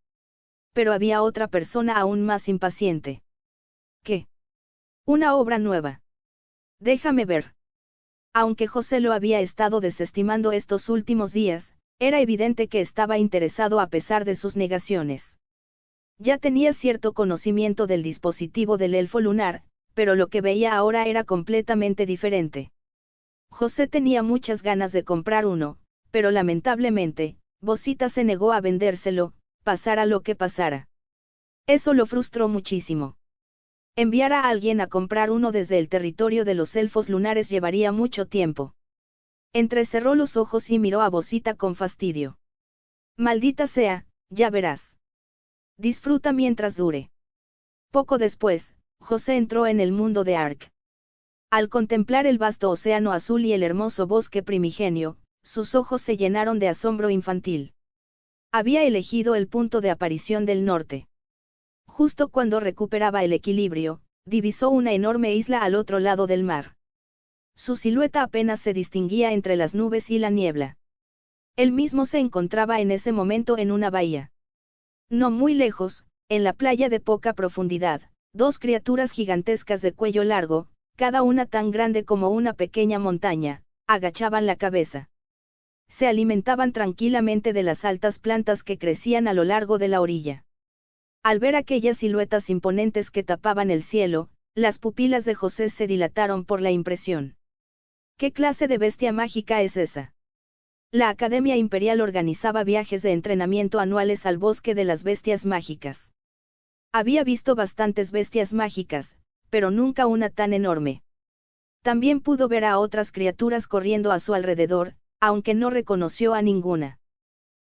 Pero había otra persona aún más impaciente. ¿Qué? Una obra nueva. Déjame ver. Aunque José lo había estado desestimando estos últimos días, era evidente que estaba interesado a pesar de sus negaciones. Ya tenía cierto conocimiento del dispositivo del elfo lunar, pero lo que veía ahora era completamente diferente. José tenía muchas ganas de comprar uno, pero lamentablemente, Bosita se negó a vendérselo, pasara lo que pasara. Eso lo frustró muchísimo. Enviar a alguien a comprar uno desde el territorio de los elfos lunares llevaría mucho tiempo. Entrecerró los ojos y miró a Bosita con fastidio. Maldita sea, ya verás. Disfruta mientras dure. Poco después, José entró en el mundo de Ark. Al contemplar el vasto océano azul y el hermoso bosque primigenio, sus ojos se llenaron de asombro infantil. Había elegido el punto de aparición del norte. Justo cuando recuperaba el equilibrio, divisó una enorme isla al otro lado del mar. Su silueta apenas se distinguía entre las nubes y la niebla. Él mismo se encontraba en ese momento en una bahía. No muy lejos, en la playa de poca profundidad, dos criaturas gigantescas de cuello largo, cada una tan grande como una pequeña montaña, agachaban la cabeza. Se alimentaban tranquilamente de las altas plantas que crecían a lo largo de la orilla. Al ver aquellas siluetas imponentes que tapaban el cielo, las pupilas de José se dilataron por la impresión. ¿Qué clase de bestia mágica es esa? La Academia Imperial organizaba viajes de entrenamiento anuales al bosque de las bestias mágicas. Había visto bastantes bestias mágicas, pero nunca una tan enorme. También pudo ver a otras criaturas corriendo a su alrededor, aunque no reconoció a ninguna.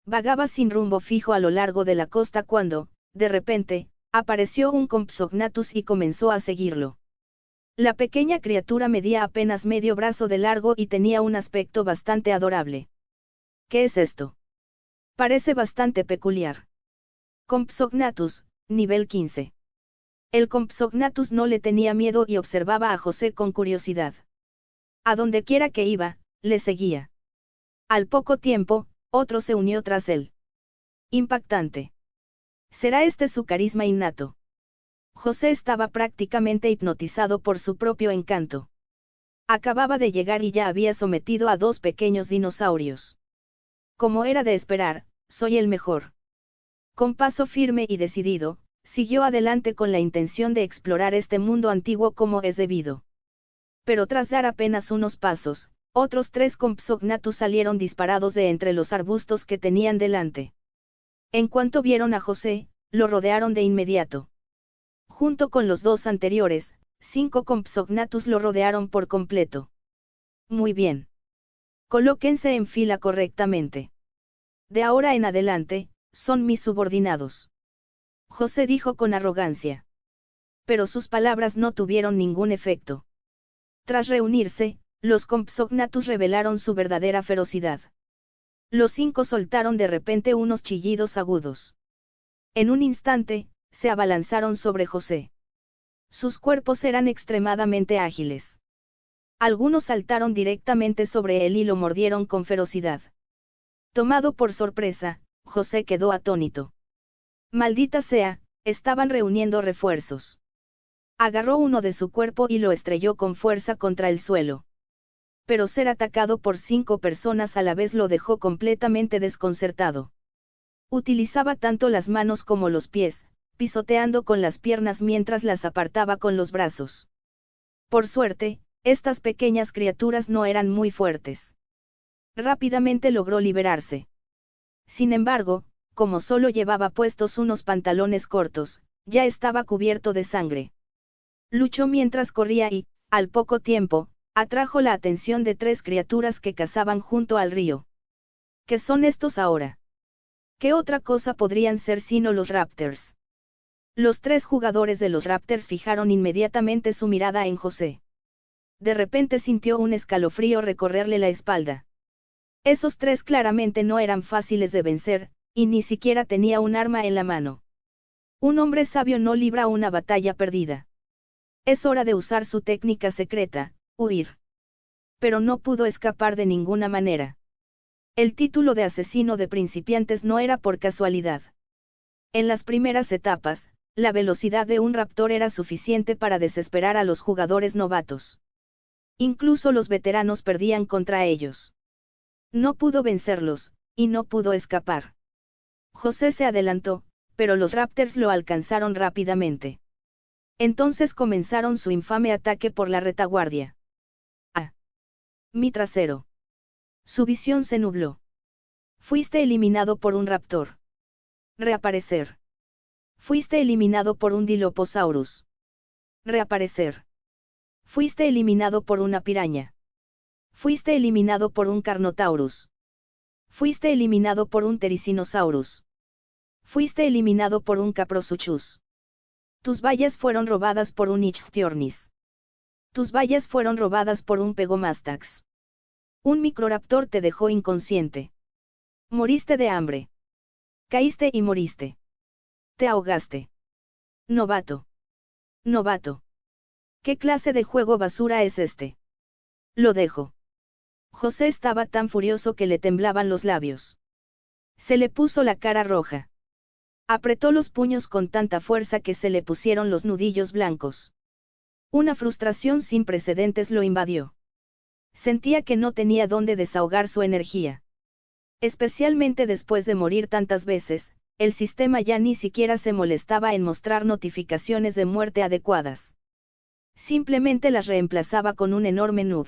Vagaba sin rumbo fijo a lo largo de la costa cuando, de repente, apareció un Compsognathus y comenzó a seguirlo. La pequeña criatura medía apenas medio brazo de largo y tenía un aspecto bastante adorable. ¿Qué es esto? Parece bastante peculiar. Compsognathus, nivel 15. El Compsognathus no le tenía miedo y observaba a José con curiosidad. A donde quiera que iba, le seguía. Al poco tiempo, otro se unió tras él. Impactante. ¿Será este su carisma innato? José estaba prácticamente hipnotizado por su propio encanto. Acababa de llegar y ya había sometido a dos pequeños dinosaurios. Como era de esperar, soy el mejor. Con paso firme y decidido, siguió adelante con la intención de explorar este mundo antiguo como es debido. Pero tras dar apenas unos pasos, otros tres Compsognathus salieron disparados de entre los arbustos que tenían delante. En cuanto vieron a José, lo rodearon de inmediato. Junto con los dos anteriores, 5 Compsognathus lo rodearon por completo. Muy bien. Colóquense en fila correctamente. De ahora en adelante, son mis subordinados. José dijo con arrogancia. pero sus palabras no tuvieron ningún efecto. Tras reunirse, los Compsognathus revelaron su verdadera ferocidad. Los 5 soltaron de repente unos chillidos agudos. En un instante, se abalanzaron sobre José. Sus cuerpos eran extremadamente ágiles. Algunos saltaron directamente sobre él y lo mordieron con ferocidad. Tomado por sorpresa, José quedó atónito. Maldita sea, estaban reuniendo refuerzos. Agarró uno de su cuerpo y lo estrelló con fuerza contra el suelo. Pero ser atacado por 5 personas a la vez lo dejó completamente desconcertado. Utilizaba tanto las manos como los pies, pisoteando con las piernas mientras las apartaba con los brazos. Por suerte, estas pequeñas criaturas no eran muy fuertes. Rápidamente logró liberarse. Sin embargo, como solo llevaba puestos unos pantalones cortos, ya estaba cubierto de sangre. Luchó mientras corría y, al poco tiempo, atrajo la atención de 3 criaturas que cazaban junto al río. ¿Qué son estos ahora? ¿Qué otra cosa podrían ser sino los Raptors? Los 3 jugadores de los Raptors fijaron inmediatamente su mirada en José. De repente sintió un escalofrío recorrerle la espalda. Esos 3 claramente no eran fáciles de vencer, y ni siquiera tenía un arma en la mano. Un hombre sabio no libra una batalla perdida. Es hora de usar su técnica secreta, huir. Pero no pudo escapar de ninguna manera. El título de asesino de principiantes no era por casualidad. En las primeras etapas, la velocidad de un raptor era suficiente para desesperar a los jugadores novatos. Incluso los veteranos perdían contra ellos. No pudo vencerlos, y no pudo escapar. José se adelantó, pero los Raptors lo alcanzaron rápidamente. Entonces comenzaron su infame ataque por la retaguardia. ¡Ah! Mi trasero. Su visión se nubló. Fuiste eliminado por un raptor. Reaparecer. Fuiste eliminado por un Dilophosaurus. Reaparecer. Fuiste eliminado por una piraña. Fuiste eliminado por un Carnotaurus. Fuiste eliminado por un Therizinosaurus. Fuiste eliminado por un Caprosuchus. Tus vallas fueron robadas por un Ichthyornis. Tus vallas fueron robadas por un Pegomastax. Un Microraptor te dejó inconsciente. Moriste de hambre. Caíste y moriste. Te ahogaste. Novato. Novato. ¿Qué clase de juego basura es este? Lo dejo. José estaba tan furioso que le temblaban los labios. Se le puso la cara roja. Apretó los puños con tanta fuerza que se le pusieron los nudillos blancos. Una frustración sin precedentes lo invadió. Sentía que no tenía dónde desahogar su energía. Especialmente después de morir tantas veces, el sistema ya ni siquiera se molestaba en mostrar notificaciones de muerte adecuadas. Simplemente las reemplazaba con un enorme nud.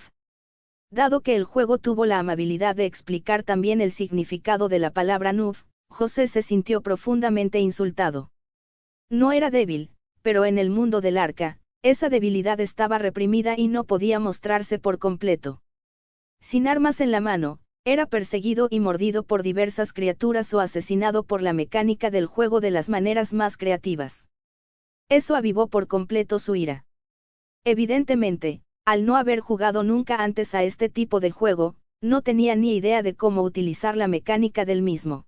Dado que el juego tuvo la amabilidad de explicar también el significado de la palabra nud, José se sintió profundamente insultado. No era débil, pero en el mundo del arca, esa debilidad estaba reprimida y no podía mostrarse por completo. Sin armas en la mano, era perseguido y mordido por diversas criaturas o asesinado por la mecánica del juego de las maneras más creativas. Eso avivó por completo su ira. Evidentemente, al no haber jugado nunca antes a este tipo de juego, no tenía ni idea de cómo utilizar la mecánica del mismo.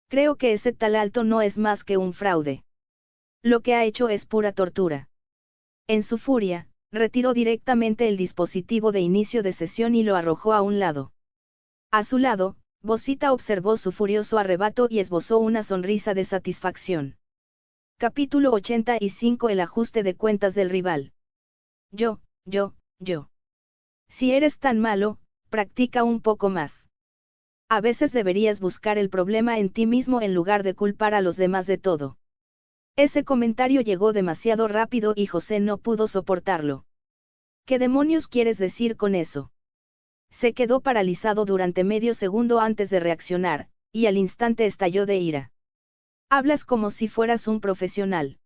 Creo que ese tal alto no es más que un fraude. Lo que ha hecho es pura tortura. En su furia, retiró directamente el dispositivo de inicio de sesión y lo arrojó a un lado. A su lado, Bosita observó su furioso arrebato y esbozó una sonrisa de satisfacción. Capítulo 85. El ajuste de cuentas del rival. Yo. Si eres tan malo, practica un poco más. A veces deberías buscar el problema en ti mismo en lugar de culpar a los demás de todo. Ese comentario llegó demasiado rápido y José no pudo soportarlo. ¿Qué demonios quieres decir con eso? Se quedó paralizado durante medio segundo antes de reaccionar, y al instante estalló de ira. Hablas como si fueras un profesional.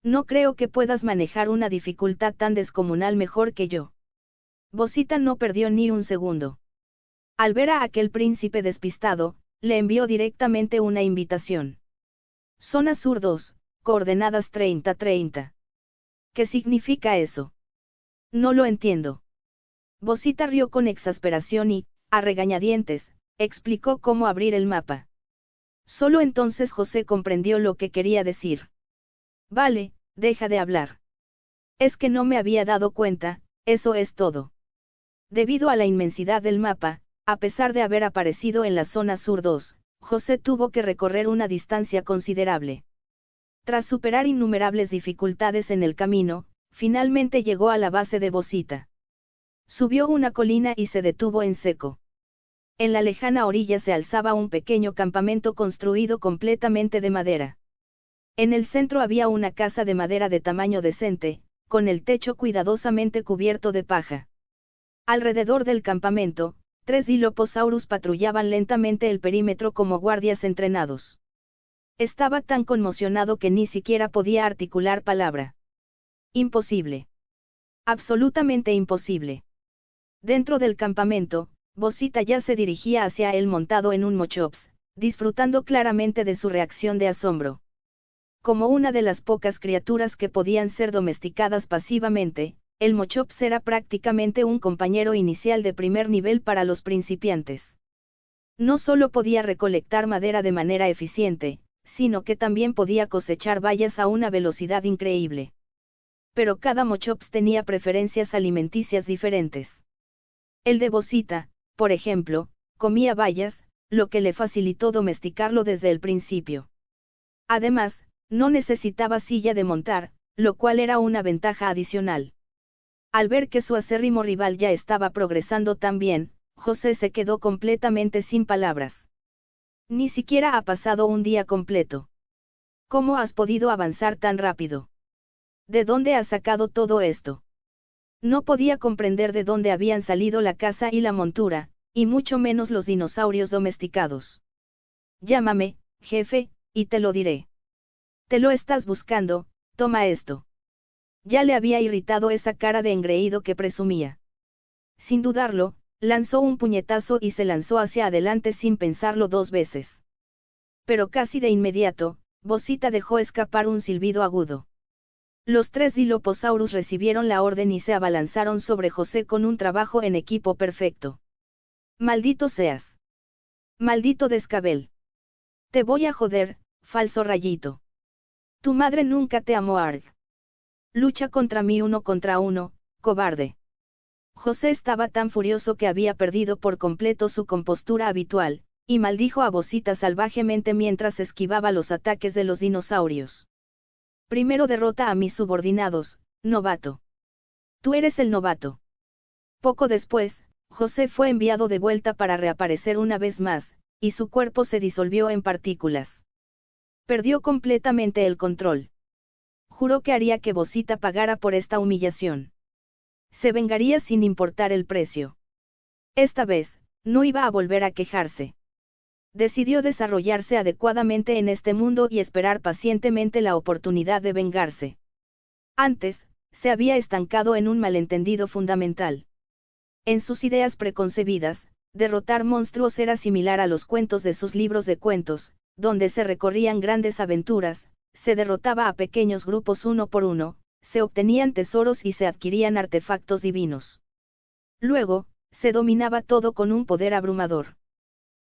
No creo que puedas manejar una dificultad tan descomunal mejor que yo. Bosita no perdió ni un segundo. Al ver a aquel príncipe despistado, le envió directamente una invitación. Zona Sur 2, coordenadas 30-30. ¿Qué significa eso? No lo entiendo. Bosita rió con exasperación y, a regañadientes, explicó cómo abrir el mapa. Solo entonces José comprendió lo que quería decir. Vale, deja de hablar. Es que no me había dado cuenta, eso es todo. Debido a la inmensidad del mapa, a pesar de haber aparecido en la zona sur 2, José tuvo que recorrer una distancia considerable. Tras superar innumerables dificultades en el camino, finalmente llegó a la base de Bosita. Subió una colina y se detuvo en seco. En la lejana orilla se alzaba un pequeño campamento construido completamente de madera. En el centro había una casa de madera de tamaño decente, con el techo cuidadosamente cubierto de paja. Alrededor del campamento, 3 Dilophosaurus patrullaban lentamente el perímetro como guardias entrenados. Estaba tan conmocionado que ni siquiera podía articular palabra. Imposible. Absolutamente imposible. Dentro del campamento, Bosita ya se dirigía hacia él montado en un Mochops, disfrutando claramente de su reacción de asombro. Como una de las pocas criaturas que podían ser domesticadas pasivamente, el Mochops era prácticamente un compañero inicial de primer nivel para los principiantes. No solo podía recolectar madera de manera eficiente, sino que también podía cosechar bayas a una velocidad increíble. Pero cada Mochops tenía preferencias alimenticias diferentes. El de Bosita, por ejemplo, comía bayas, lo que le facilitó domesticarlo desde el principio. Además, no necesitaba silla de montar, lo cual era una ventaja adicional. Al ver que su acérrimo rival ya estaba progresando tan bien, José se quedó completamente sin palabras. Ni siquiera ha pasado un día completo. ¿Cómo has podido avanzar tan rápido? ¿De dónde has sacado todo esto? No podía comprender de dónde habían salido la caza y la montura, y mucho menos los dinosaurios domesticados. Llámame, jefe, y te lo diré. Te lo estás buscando, toma esto. Ya le había irritado esa cara de engreído que presumía. Sin dudarlo, lanzó un puñetazo y se lanzó hacia adelante sin pensarlo 2 veces. Pero casi de inmediato, Bosita dejó escapar un silbido agudo. Los 3 Dilophosaurus recibieron la orden y se abalanzaron sobre José con un trabajo en equipo perfecto. Maldito seas. Maldito descabel. Te voy a joder, falso rayito. Tu madre nunca te amó, Arg. Lucha contra mí 1 contra 1, cobarde. José estaba tan furioso que había perdido por completo su compostura habitual, y maldijo a Bosita salvajemente mientras esquivaba los ataques de los dinosaurios. Primero derrota a mis subordinados, novato. Tú eres el novato. Poco después, José fue enviado de vuelta para reaparecer una vez más, y su cuerpo se disolvió en partículas. Perdió completamente el control. Juró que haría que Bosita pagara por esta humillación. Se vengaría sin importar el precio. Esta vez, no iba a volver a quejarse. Decidió desarrollarse adecuadamente en este mundo y esperar pacientemente la oportunidad de vengarse. Antes, se había estancado en un malentendido fundamental. En sus ideas preconcebidas, derrotar monstruos era similar a los cuentos de sus libros de cuentos, donde se recorrían grandes aventuras, se derrotaba a pequeños grupos uno por uno, se obtenían tesoros y se adquirían artefactos divinos. Luego, se dominaba todo con un poder abrumador.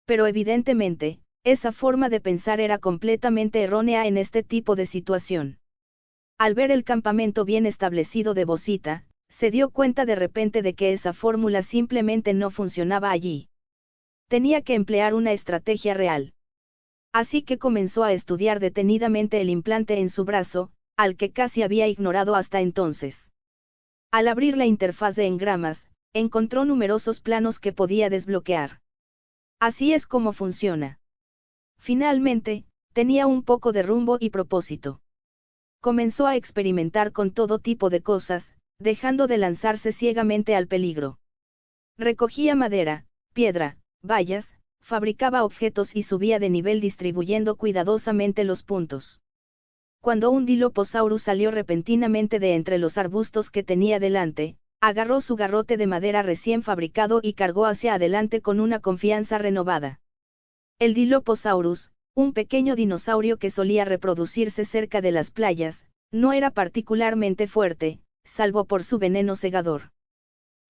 Pero evidentemente, esa forma de pensar era completamente errónea en este tipo de situación. Al ver el campamento bien establecido de Bosita, se dio cuenta de repente de que esa fórmula simplemente no funcionaba allí. Tenía que emplear una estrategia real. Así que comenzó a estudiar detenidamente el implante en su brazo, al que casi había ignorado hasta entonces. Al abrir la interfaz de engramas, encontró numerosos planos que podía desbloquear. Así es como funciona. Finalmente, tenía un poco de rumbo y propósito. Comenzó a experimentar con todo tipo de cosas, dejando de lanzarse ciegamente al peligro. Recogía madera, piedra, vallas, fabricaba objetos y subía de nivel distribuyendo cuidadosamente los puntos. Cuando un Dilophosaurus salió repentinamente de entre los arbustos que tenía delante, agarró su garrote de madera recién fabricado y cargó hacia adelante con una confianza renovada. El Dilophosaurus, un pequeño dinosaurio que solía reproducirse cerca de las playas, No era particularmente fuerte, salvo por su veneno cegador.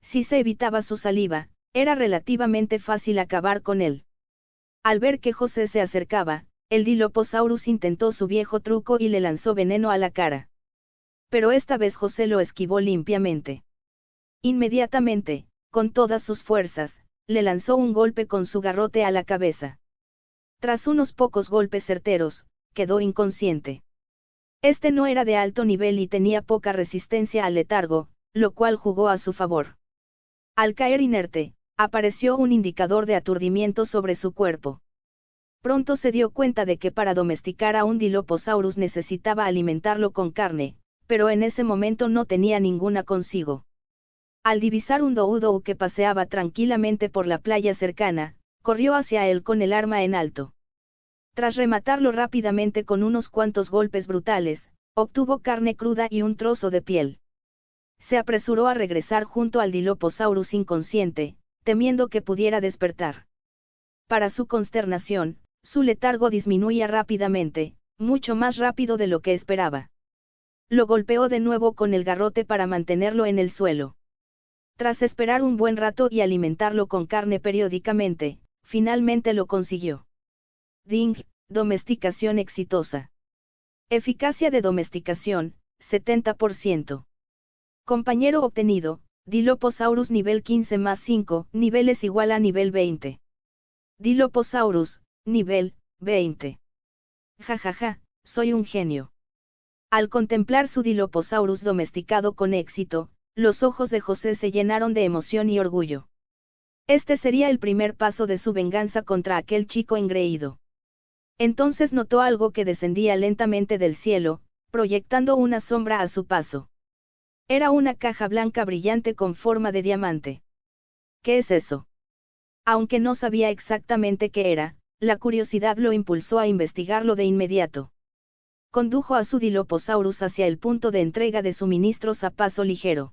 Si se evitaba su saliva, era relativamente fácil acabar con él. Al ver que José se acercaba, el Dilophosaurus intentó su viejo truco y le lanzó veneno a la cara. Pero esta vez José lo esquivó limpiamente. Inmediatamente, con todas sus fuerzas, le lanzó un golpe con su garrote a la cabeza. Tras unos pocos golpes certeros, quedó inconsciente. Este no era de alto nivel y tenía poca resistencia al letargo, lo cual jugó a su favor. Al caer inerte, apareció un indicador de aturdimiento sobre su cuerpo. Pronto se dio cuenta de que para domesticar a un Dilophosaurus necesitaba alimentarlo con carne, pero en ese momento no tenía ninguna consigo. Al divisar un doudou que paseaba tranquilamente por la playa cercana, corrió hacia él con el arma en alto. Tras rematarlo rápidamente con unos cuantos golpes brutales, obtuvo carne cruda y un trozo de piel. Se apresuró a regresar junto al Dilophosaurus inconsciente, temiendo que pudiera despertar. Para su consternación, su letargo disminuía rápidamente, mucho más rápido de lo que esperaba. Lo golpeó de nuevo con el garrote para mantenerlo en el suelo. Tras esperar un buen rato y alimentarlo con carne periódicamente, finalmente lo consiguió. Ding, domesticación exitosa. Eficacia de domesticación, 70%. Compañero obtenido, Dilophosaurus nivel 15 más 5, niveles igual a nivel 20. Dilophosaurus, nivel 20. Jajaja, soy un genio. Al contemplar su Dilophosaurus domesticado con éxito, los ojos de José se llenaron de emoción y orgullo. Este sería el primer paso de su venganza contra aquel chico engreído. Entonces notó algo que descendía lentamente del cielo, proyectando una sombra a su paso. Era una caja blanca brillante con forma de diamante. ¿Qué es eso? Aunque no sabía exactamente qué era, la curiosidad lo impulsó a investigarlo de inmediato. Condujo a su Dilophosaurus hacia el punto de entrega de suministros a paso ligero.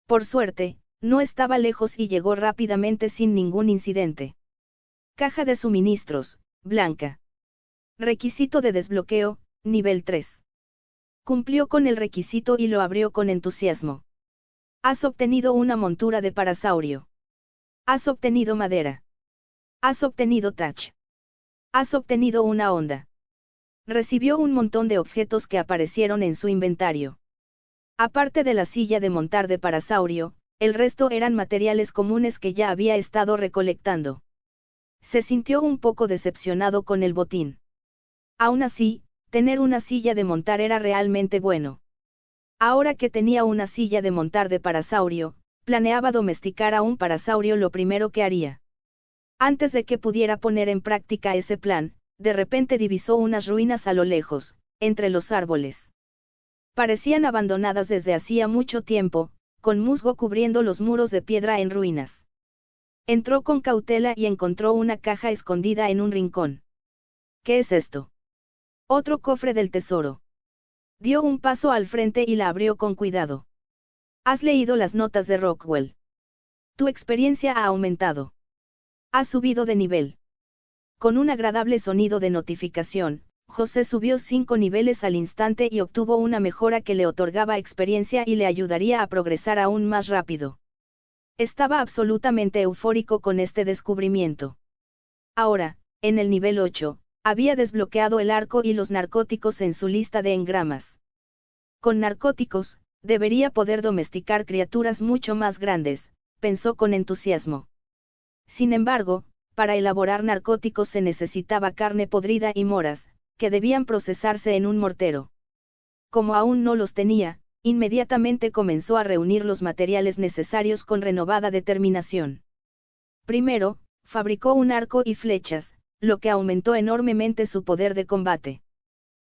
Por suerte, no estaba lejos y llegó rápidamente sin ningún incidente. Caja de suministros, blanca. Requisito de desbloqueo, nivel 3. Cumplió con el requisito y lo abrió con entusiasmo. Has obtenido una montura de parasaurio. Has obtenido madera. Has obtenido touch. Has obtenido una onda. Recibió un montón de objetos que aparecieron en su inventario. Aparte de la silla de montar de parasaurio, el resto eran materiales comunes que ya había estado recolectando. Se sintió un poco decepcionado con el botín. Aún así, tener una silla de montar era realmente bueno. Ahora que tenía una silla de montar de parasaurio, planeaba domesticar a un parasaurio lo primero que haría. Antes de que pudiera poner en práctica ese plan, de repente divisó unas ruinas a lo lejos, entre los árboles. Parecían abandonadas desde hacía mucho tiempo, con musgo cubriendo los muros de piedra en ruinas. Entró con cautela y encontró una caja escondida en un rincón. ¿Qué es esto? Otro cofre del tesoro. Dio un paso al frente y la abrió con cuidado. Has leído las notas de Rockwell. Tu experiencia ha aumentado. Has subido de nivel. Con un agradable sonido de notificación, José subió 5 niveles al instante y obtuvo una mejora que le otorgaba experiencia y le ayudaría a progresar aún más rápido. Estaba absolutamente eufórico con este descubrimiento. Ahora, en el nivel 8, había desbloqueado el arco y los narcóticos en su lista de engramas. Con narcóticos, debería poder domesticar criaturas mucho más grandes, pensó con entusiasmo. Sin embargo, para elaborar narcóticos se necesitaba carne podrida y moras, que debían procesarse en un mortero. Como aún no los tenía, inmediatamente comenzó a reunir los materiales necesarios con renovada determinación. Primero, fabricó un arco y flechas, lo que aumentó enormemente su poder de combate.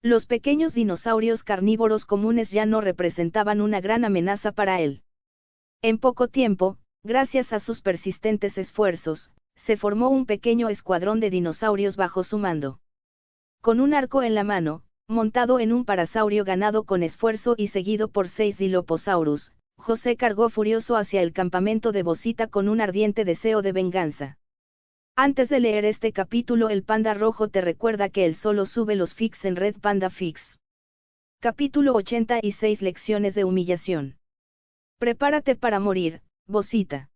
Los pequeños dinosaurios carnívoros comunes ya no representaban una gran amenaza para él. En poco tiempo, gracias a sus persistentes esfuerzos, se formó un pequeño escuadrón de dinosaurios bajo su mando. Con un arco en la mano, montado en un parasaurio ganado con esfuerzo y seguido por 6 Dilophosaurus, José cargó furioso hacia el campamento de Bosita con un ardiente deseo de venganza. Antes de leer este capítulo, el Panda Rojo te recuerda que él solo sube los fics en Red Panda Fix. Capítulo 86 Lecciones de humillación. Prepárate para morir, Bosita.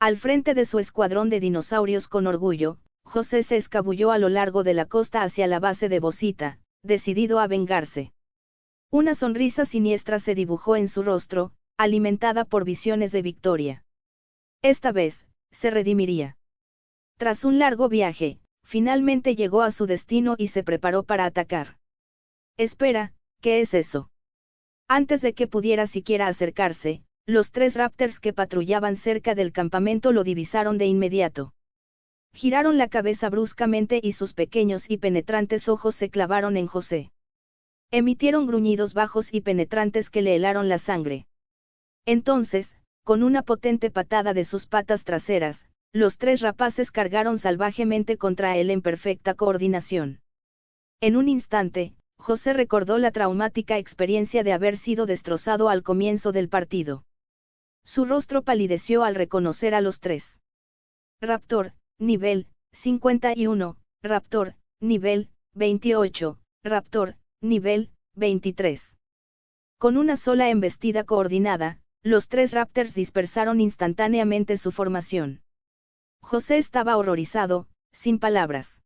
Al frente de su escuadrón de dinosaurios con orgullo, José se escabulló a lo largo de la costa hacia la base de Bosita, decidido a vengarse. Una sonrisa siniestra se dibujó en su rostro, alimentada por visiones de victoria. Esta vez, se redimiría. Tras un largo viaje, finalmente llegó a su destino y se preparó para atacar. Espera, ¿qué es eso? Antes de que pudiera siquiera acercarse, los 3 Raptors que patrullaban cerca del campamento lo divisaron de inmediato. Giraron la cabeza bruscamente y sus pequeños y penetrantes ojos se clavaron en José. Emitieron gruñidos bajos y penetrantes que le helaron la sangre. Entonces, con una potente patada de sus patas traseras, los 3 rapaces cargaron salvajemente contra él en perfecta coordinación. En un instante, José recordó la traumática experiencia de haber sido destrozado al comienzo del partido. Su rostro palideció al reconocer a los 3. Raptor, nivel 51, Raptor, nivel 28, Raptor, nivel 23. Con una sola embestida coordinada, los 3 Raptors dispersaron instantáneamente su formación. José estaba horrorizado, sin palabras.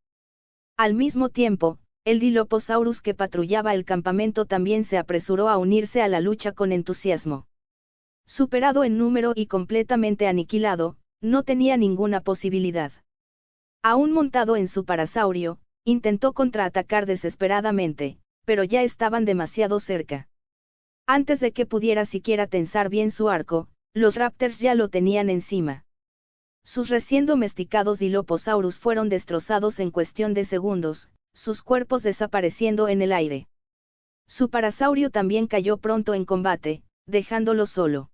Al mismo tiempo, el Dilophosaurus que patrullaba el campamento también se apresuró a unirse a la lucha con entusiasmo. Superado en número y completamente aniquilado, no tenía ninguna posibilidad. Aún montado en su parasaurio, intentó contraatacar desesperadamente, pero ya estaban demasiado cerca. Antes de que pudiera siquiera tensar bien su arco, los Raptors ya lo tenían encima. Sus recién domesticados Dilophosaurus fueron destrozados en cuestión de segundos, sus cuerpos desapareciendo en el aire. Su parasaurio también cayó pronto en combate, dejándolo solo.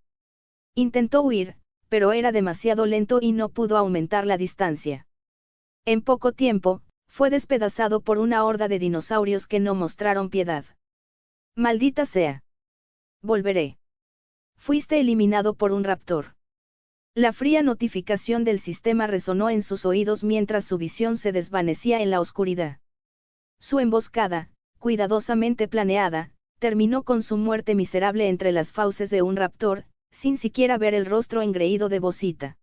Intentó huir, pero era demasiado lento y no pudo aumentar la distancia. En poco tiempo, fue despedazado por una horda de dinosaurios que no mostraron piedad. Maldita sea. Volveré. Fuiste eliminado por un raptor. La fría notificación del sistema resonó en sus oídos mientras su visión se desvanecía en la oscuridad. Su emboscada, cuidadosamente planeada, terminó con su muerte miserable entre las fauces de un raptor, sin siquiera ver el rostro engreído de Bosita.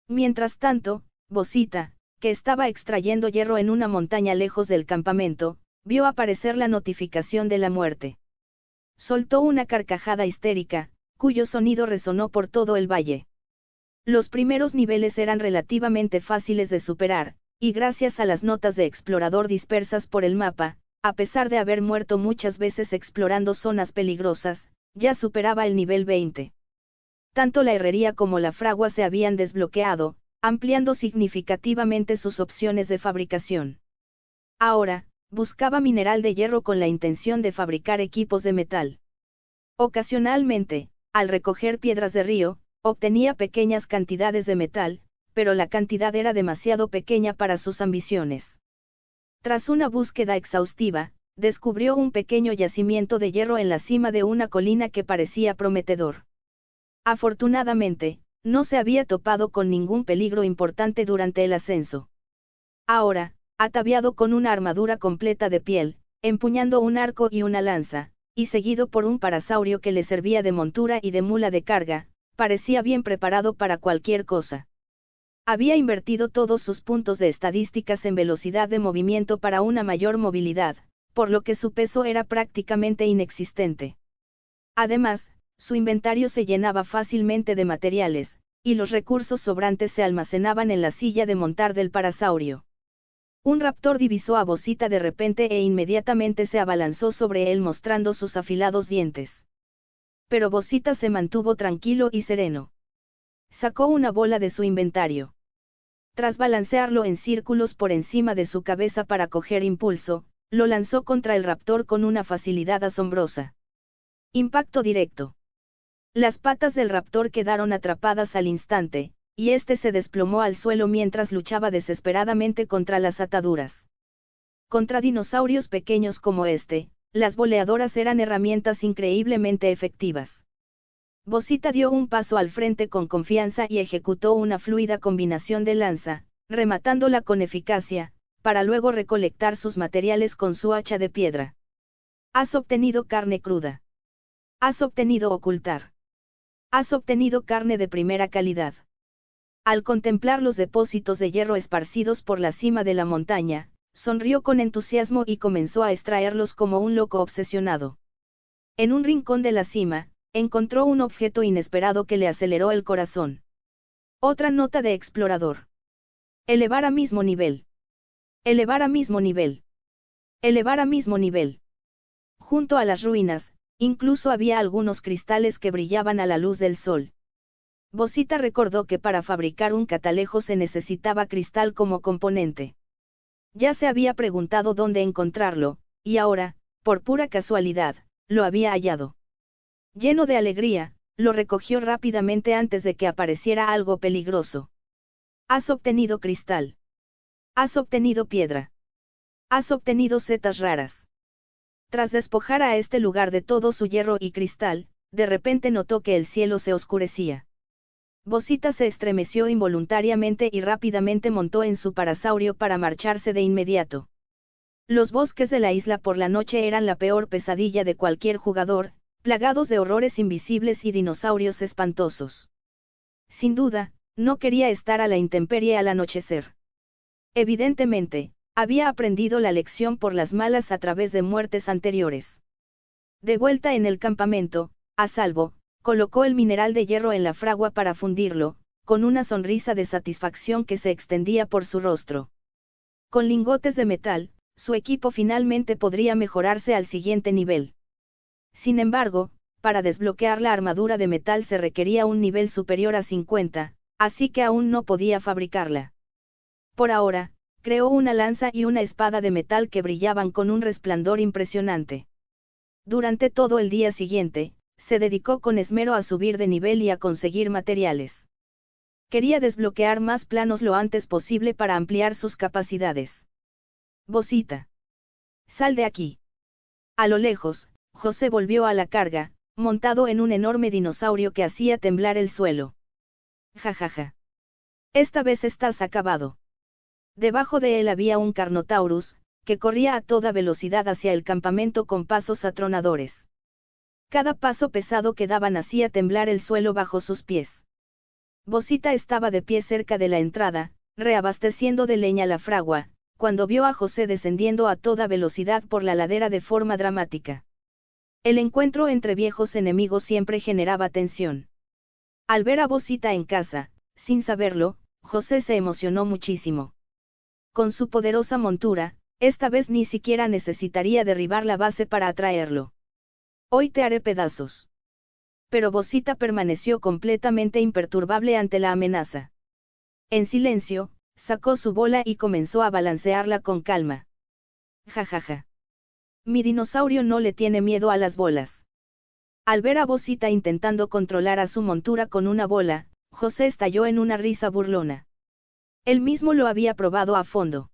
Mientras tanto, Bosita, que estaba extrayendo hierro en una montaña lejos del campamento, vio aparecer la notificación de la muerte. Soltó una carcajada histérica, cuyo sonido resonó por todo el valle. Los primeros niveles eran relativamente fáciles de superar, y gracias a las notas de explorador dispersas por el mapa, a pesar de haber muerto muchas veces explorando zonas peligrosas, ya superaba el nivel 20. Tanto la herrería como la fragua se habían desbloqueado, ampliando significativamente sus opciones de fabricación. Ahora, buscaba mineral de hierro con la intención de fabricar equipos de metal. Ocasionalmente, al recoger piedras de río, obtenía pequeñas cantidades de metal, pero la cantidad era demasiado pequeña para sus ambiciones. Tras una búsqueda exhaustiva, descubrió un pequeño yacimiento de hierro en la cima de una colina que parecía prometedor. Afortunadamente, no se había topado con ningún peligro importante durante el ascenso. Ahora, ataviado con una armadura completa de piel, empuñando un arco y una lanza, y seguido por un parasaurio que le servía de montura y de mula de carga, parecía bien preparado para cualquier cosa. Había invertido todos sus puntos de estadísticas en velocidad de movimiento para una mayor movilidad, por lo que su peso era prácticamente inexistente. Además, su inventario se llenaba fácilmente de materiales, y los recursos sobrantes se almacenaban en la silla de montar del parasaurio. Un raptor divisó a Bosita de repente e inmediatamente se abalanzó sobre él mostrando sus afilados dientes. Pero Bosita se mantuvo tranquilo y sereno. Sacó una bola de su inventario. Tras balancearlo en círculos por encima de su cabeza para coger impulso, lo lanzó contra el raptor con una facilidad asombrosa. Impacto directo. Las patas del raptor quedaron atrapadas al instante, y este se desplomó al suelo mientras luchaba desesperadamente contra las ataduras. Contra dinosaurios pequeños como este, las boleadoras eran herramientas increíblemente efectivas. Bosita dio un paso al frente con confianza y ejecutó una fluida combinación de lanza, rematándola con eficacia, para luego recolectar sus materiales con su hacha de piedra. Has obtenido carne cruda. Has obtenido ocultar. Has obtenido carne de primera calidad. Al contemplar los depósitos de hierro esparcidos por la cima de la montaña, sonrió con entusiasmo y comenzó a extraerlos como un loco obsesionado. En un rincón de la cima, encontró un objeto inesperado que le aceleró el corazón. Otra nota de explorador. Elevar a mismo nivel. Elevar a mismo nivel. Elevar a mismo nivel. Junto a las ruinas, incluso había algunos cristales que brillaban a la luz del sol. Bosita recordó que para fabricar un catalejo se necesitaba cristal como componente. Ya se había preguntado dónde encontrarlo, y ahora, por pura casualidad, lo había hallado. Lleno de alegría, lo recogió rápidamente antes de que apareciera algo peligroso. Has obtenido cristal. Has obtenido piedra. Has obtenido setas raras. Tras despojar a este lugar de todo su hierro y cristal, de repente notó que el cielo se oscurecía. Bosita se estremeció involuntariamente y rápidamente montó en su parasaurio para marcharse de inmediato. Los bosques de la isla por la noche eran la peor pesadilla de cualquier jugador, plagados de horrores invisibles y dinosaurios espantosos. Sin duda, no quería estar a la intemperie al anochecer. Evidentemente, había aprendido la lección por las malas a través de muertes anteriores. De vuelta en el campamento, a salvo, colocó el mineral de hierro en la fragua para fundirlo, con una sonrisa de satisfacción que se extendía por su rostro. Con lingotes de metal, su equipo finalmente podría mejorarse al siguiente nivel. Sin embargo, para desbloquear la armadura de metal se requería un nivel superior a 50, así que aún no podía fabricarla. Por ahora, creó una lanza y una espada de metal que brillaban con un resplandor impresionante. Durante todo el día siguiente, se dedicó con esmero a subir de nivel y a conseguir materiales. Quería desbloquear más planos lo antes posible para ampliar sus capacidades. Bosita. Sal de aquí. A lo lejos, José volvió a la carga, montado en un enorme dinosaurio que hacía temblar el suelo. Jajaja. Esta vez estás acabado. Debajo de él había un Carnotaurus, que corría a toda velocidad hacia el campamento con pasos atronadores. Cada paso pesado que daban hacía temblar el suelo bajo sus pies. Bosita estaba de pie cerca de la entrada, reabasteciendo de leña la fragua, cuando vio a José descendiendo a toda velocidad por la ladera de forma dramática. El encuentro entre viejos enemigos siempre generaba tensión. Al ver a Bosita en casa, sin saberlo, José se emocionó muchísimo. Con su poderosa montura, esta vez ni siquiera necesitaría derribar la base para atraerlo. Hoy te haré pedazos. Pero Bosita permaneció completamente imperturbable ante la amenaza. En silencio, sacó su bola y comenzó a balancearla con calma. Jajaja. Mi dinosaurio no le tiene miedo a las bolas. Al ver a Bosita intentando controlar a su montura con una bola, José estalló en una risa burlona. Él mismo lo había probado a fondo.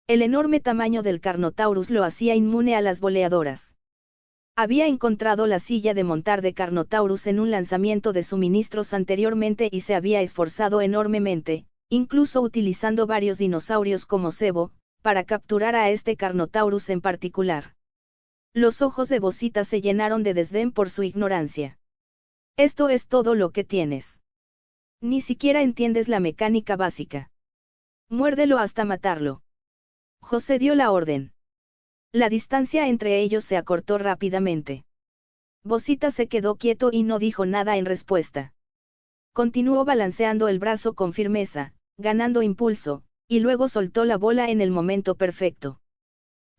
El enorme tamaño del Carnotaurus lo hacía inmune a las boleadoras. Había encontrado la silla de montar de Carnotaurus en un lanzamiento de suministros anteriormente y se había esforzado enormemente, incluso utilizando varios dinosaurios como cebo, para capturar a este Carnotaurus en particular. Los ojos de Bosita se llenaron de desdén por su ignorancia. Esto es todo lo que tienes. Ni siquiera entiendes la mecánica básica. Muérdelo hasta matarlo. José dio la orden. La distancia entre ellos se acortó rápidamente. Bosita se quedó quieto y no dijo nada en respuesta. Continuó balanceando el brazo con firmeza, ganando impulso, y luego soltó la bola en el momento perfecto.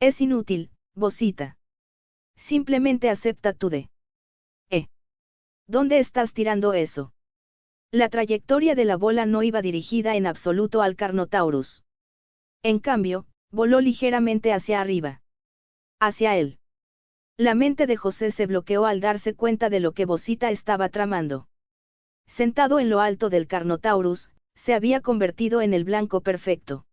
Es inútil, Bosita. Simplemente acepta tu de. ¿Dónde estás tirando eso? La trayectoria de la bola no iba dirigida en absoluto al Carnotaurus. En cambio, voló ligeramente hacia arriba. Hacia él. La mente de José se bloqueó al darse cuenta de lo que Bosita estaba tramando. Sentado en lo alto del Carnotaurus, se había convertido en el blanco perfecto.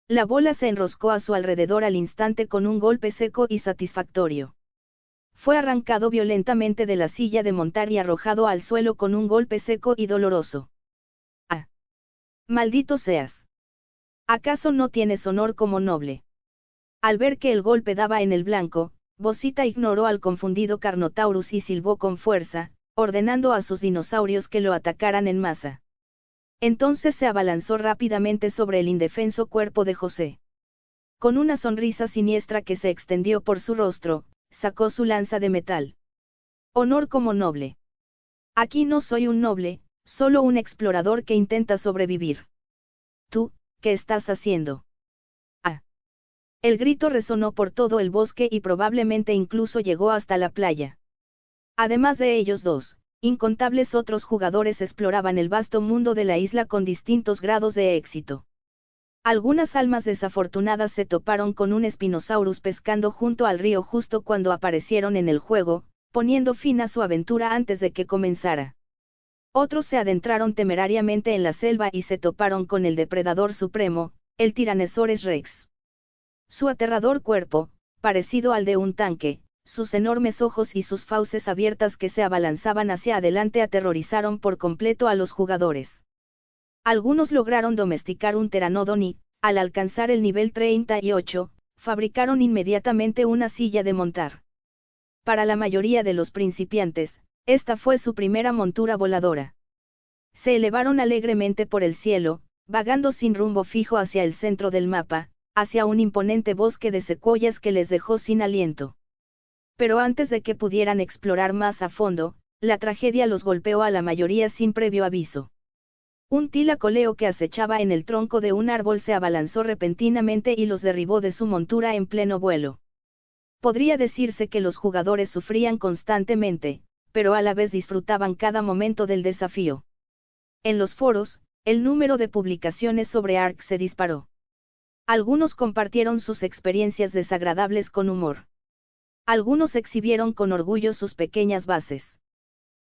La bola se enroscó a su alrededor al instante con un golpe seco y satisfactorio. Fue arrancado violentamente de la silla de montar y arrojado al suelo con un golpe seco y doloroso. ¡Ah! ¡Maldito seas! ¿Acaso no tienes honor como noble? Al ver que el golpe daba en el blanco, Bosita ignoró al confundido Carnotaurus y silbó con fuerza, ordenando a sus dinosaurios que lo atacaran en masa. Entonces se abalanzó rápidamente sobre el indefenso cuerpo de José. Con una sonrisa siniestra que se extendió por su rostro, sacó su lanza de metal. Honor como noble. Aquí no soy un noble, solo un explorador que intenta sobrevivir. ¿Tú, qué estás haciendo? Ah. El grito resonó por todo el bosque y probablemente incluso llegó hasta la playa. Además de ellos dos, incontables otros jugadores exploraban el vasto mundo de la isla con distintos grados de éxito. Algunas almas desafortunadas se toparon con un Spinosaurus pescando junto al río justo cuando aparecieron en el juego, poniendo fin a su aventura antes de que comenzara. Otros se adentraron temerariamente en la selva y se toparon con el depredador supremo, el Tyrannosaurus Rex. Su aterrador cuerpo, parecido al de un tanque, sus enormes ojos y sus fauces abiertas que se abalanzaban hacia adelante aterrorizaron por completo a los jugadores. Algunos lograron domesticar un pteranodon y, al alcanzar el nivel 38, fabricaron inmediatamente una silla de montar. Para la mayoría de los principiantes, esta fue su primera montura voladora. Se elevaron alegremente por el cielo, vagando sin rumbo fijo hacia el centro del mapa, hacia un imponente bosque de secuoyas que les dejó sin aliento. Pero antes de que pudieran explorar más a fondo, la tragedia los golpeó a la mayoría sin previo aviso. Un tilacoleo que acechaba en el tronco de un árbol se abalanzó repentinamente y los derribó de su montura en pleno vuelo. Podría decirse que los jugadores sufrían constantemente, pero a la vez disfrutaban cada momento del desafío. En los foros, el número de publicaciones sobre Ark se disparó. Algunos compartieron sus experiencias desagradables con humor. Algunos exhibieron con orgullo sus pequeñas bases.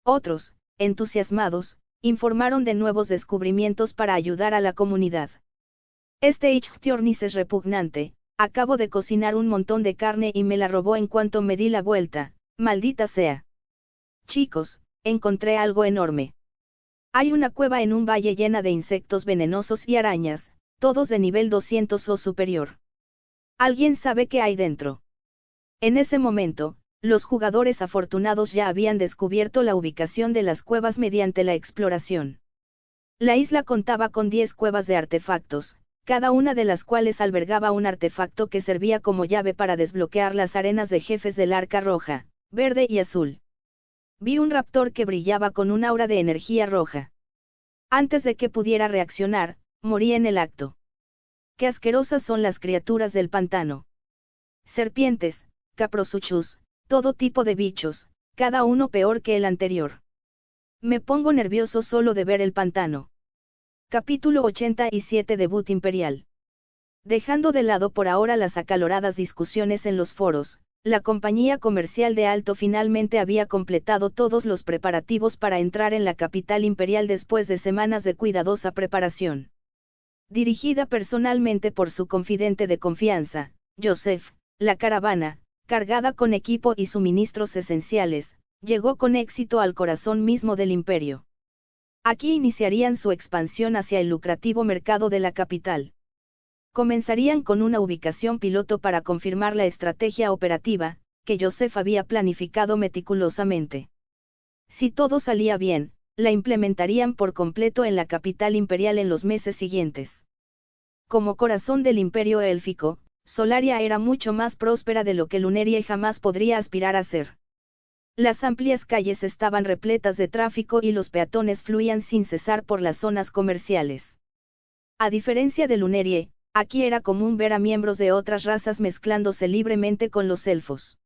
Otros, entusiasmados, informaron de nuevos descubrimientos para ayudar a la comunidad. Este Ichthyornis es repugnante, acabo de cocinar un montón de carne y me la robó en cuanto me di la vuelta, maldita sea. Chicos, encontré algo enorme. Hay una cueva en un valle llena de insectos venenosos y arañas, todos de nivel 200 o superior. ¿Alguien sabe qué hay dentro? En ese momento, los jugadores afortunados ya habían descubierto la ubicación de las cuevas mediante la exploración. La isla contaba con 10 cuevas de artefactos, cada una de las cuales albergaba un artefacto que servía como llave para desbloquear las arenas de jefes del Arca Roja, Verde y Azul. Vi un raptor que brillaba con un aura de energía roja. Antes de que pudiera reaccionar, morí en el acto. Qué asquerosas son las criaturas del pantano. Serpientes, caprosuchus, todo tipo de bichos, cada uno peor que el anterior. Me pongo nervioso solo de ver el pantano. Capítulo 87. Debut imperial. Dejando de lado por ahora las acaloradas discusiones en los foros, la compañía comercial de Alto finalmente había completado todos los preparativos para entrar en la capital imperial después de semanas de cuidadosa preparación. Dirigida personalmente por su confidente de confianza, Joseph, la caravana, cargada con equipo y suministros esenciales, llegó con éxito al corazón mismo del imperio. Aquí iniciarían su expansión hacia el lucrativo mercado de la capital. Comenzarían con una ubicación piloto para confirmar la estrategia operativa, que Joseph había planificado meticulosamente. Si todo salía bien, la implementarían por completo en la capital imperial en los meses siguientes. Como corazón del imperio élfico, Solaria era mucho más próspera de lo que Lunerie jamás podría aspirar a ser. Las amplias calles estaban repletas de tráfico y los peatones fluían sin cesar por las zonas comerciales. A diferencia de Lunerie, aquí era común ver a miembros de otras razas mezclándose libremente con los elfos.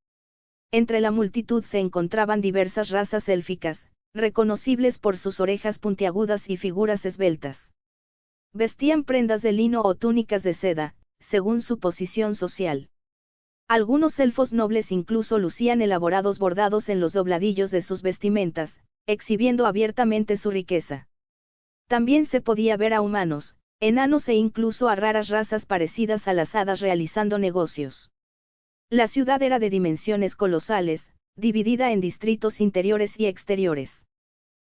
Entre la multitud se encontraban diversas razas élficas, reconocibles por sus orejas puntiagudas y figuras esbeltas. Vestían prendas de lino o túnicas de seda, según su posición social. Algunos elfos nobles incluso lucían elaborados bordados en los dobladillos de sus vestimentas, exhibiendo abiertamente su riqueza. También se podía ver a humanos, enanos e incluso a raras razas parecidas a las hadas realizando negocios. La ciudad era de dimensiones colosales, dividida en distritos interiores y exteriores.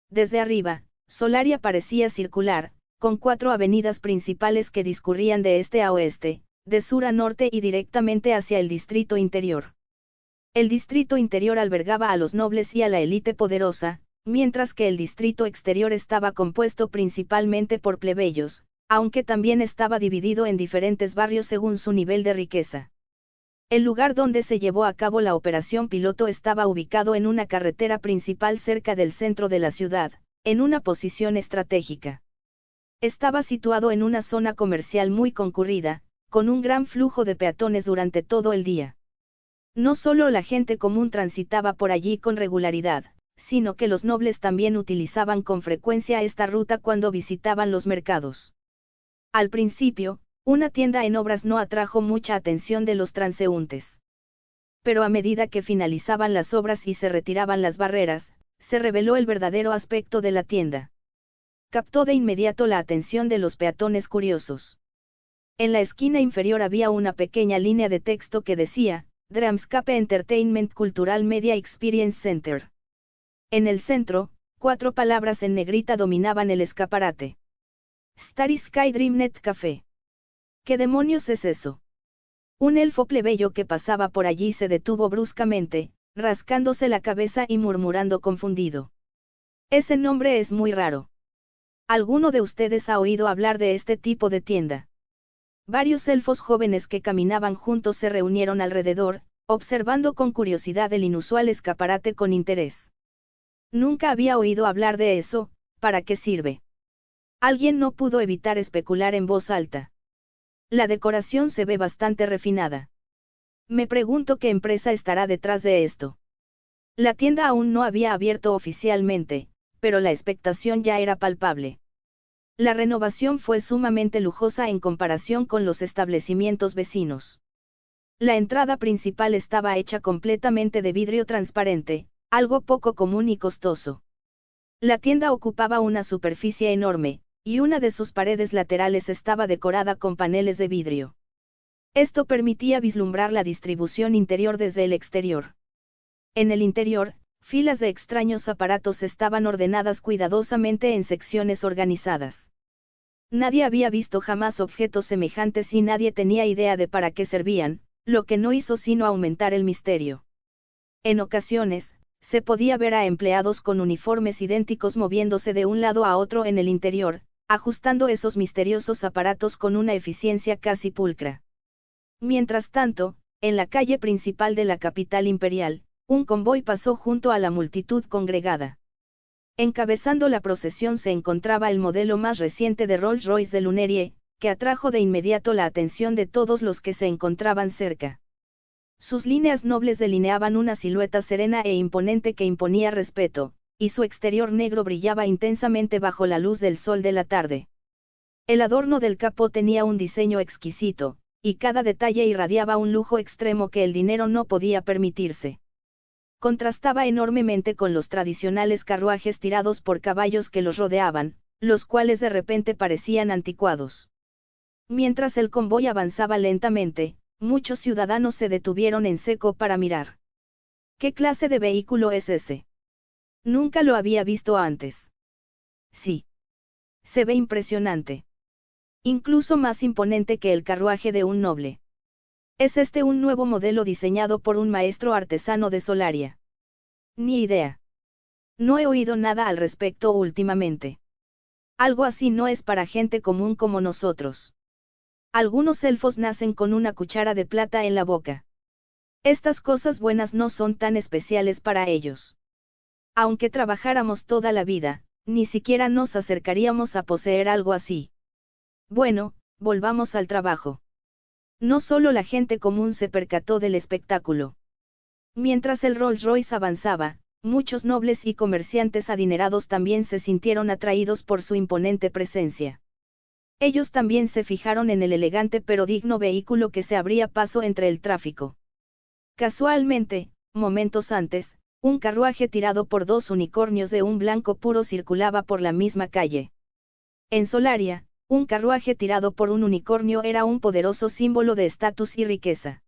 Desde arriba, Solaria parecía circular, con 4 avenidas principales que discurrían de este a oeste, de sur a norte y directamente hacia el distrito interior. El distrito interior albergaba a los nobles y a la élite poderosa, mientras que el distrito exterior estaba compuesto principalmente por plebeyos, aunque también estaba dividido en diferentes barrios según su nivel de riqueza. El lugar donde se llevó a cabo la operación piloto estaba ubicado en una carretera principal cerca del centro de la ciudad, en una posición estratégica. Estaba situado en una zona comercial muy concurrida, con un gran flujo de peatones durante todo el día. No solo la gente común transitaba por allí con regularidad, sino que los nobles también utilizaban con frecuencia esta ruta cuando visitaban los mercados. Al principio, una tienda en obras no atrajo mucha atención de los transeúntes. Pero a medida que finalizaban las obras y se retiraban las barreras, se reveló el verdadero aspecto de la tienda. Captó de inmediato la atención de los peatones curiosos. En la esquina inferior había una pequeña línea de texto que decía, Dreamscape Entertainment Cultural Media Experience Center. En el centro, 4 palabras en negrita dominaban el escaparate. Starry Sky Dreamnet Café. ¿Qué demonios es eso? Un elfo plebeyo que pasaba por allí se detuvo bruscamente, rascándose la cabeza y murmurando confundido. Ese nombre es muy raro. ¿Alguno de ustedes ha oído hablar de este tipo de tienda? Varios elfos jóvenes que caminaban juntos se reunieron alrededor, observando con curiosidad el inusual escaparate con interés. Nunca había oído hablar de eso, ¿para qué sirve? Alguien no pudo evitar especular en voz alta. La decoración se ve bastante refinada. Me pregunto qué empresa estará detrás de esto. La tienda aún no había abierto oficialmente, pero la expectación ya era palpable. La renovación fue sumamente lujosa en comparación con los establecimientos vecinos. La entrada principal estaba hecha completamente de vidrio transparente, algo poco común y costoso. La tienda ocupaba una superficie enorme, y una de sus paredes laterales estaba decorada con paneles de vidrio. Esto permitía vislumbrar la distribución interior desde el exterior. En el interior, filas de extraños aparatos estaban ordenadas cuidadosamente en secciones organizadas. Nadie había visto jamás objetos semejantes y nadie tenía idea de para qué servían, lo que no hizo sino aumentar el misterio. En ocasiones, se podía ver a empleados con uniformes idénticos moviéndose de un lado a otro en el interior, ajustando esos misteriosos aparatos con una eficiencia casi pulcra. Mientras tanto, en la calle principal de la capital imperial, un convoy pasó junto a la multitud congregada. Encabezando la procesión se encontraba el modelo más reciente de Rolls-Royce de Lunerie, que atrajo de inmediato la atención de todos los que se encontraban cerca. Sus líneas nobles delineaban una silueta serena e imponente que imponía respeto, y su exterior negro brillaba intensamente bajo la luz del sol de la tarde. El adorno del capó tenía un diseño exquisito, y cada detalle irradiaba un lujo extremo que el dinero no podía permitirse. Contrastaba enormemente con los tradicionales carruajes tirados por caballos que los rodeaban, los cuales de repente parecían anticuados. Mientras el convoy avanzaba lentamente, muchos ciudadanos se detuvieron en seco para mirar. ¿Qué clase de vehículo es ese? Nunca lo había visto antes. Sí. Se ve impresionante. Incluso más imponente que el carruaje de un noble. ¿Es este un nuevo modelo diseñado por un maestro artesano de Solaria? Ni idea. No he oído nada al respecto últimamente. Algo así no es para gente común como nosotros. Algunos elfos nacen con una cuchara de plata en la boca. Estas cosas buenas no son tan especiales para ellos. Aunque trabajáramos toda la vida, ni siquiera nos acercaríamos a poseer algo así. Bueno, volvamos al trabajo. No solo la gente común se percató del espectáculo. Mientras el Rolls-Royce avanzaba, muchos nobles y comerciantes adinerados también se sintieron atraídos por su imponente presencia. Ellos también se fijaron en el elegante pero digno vehículo que se abría paso entre el tráfico. Casualmente, momentos antes, un carruaje tirado por 2 unicornios de un blanco puro circulaba por la misma calle. En Solaria, un carruaje tirado por un unicornio era un poderoso símbolo de estatus y riqueza.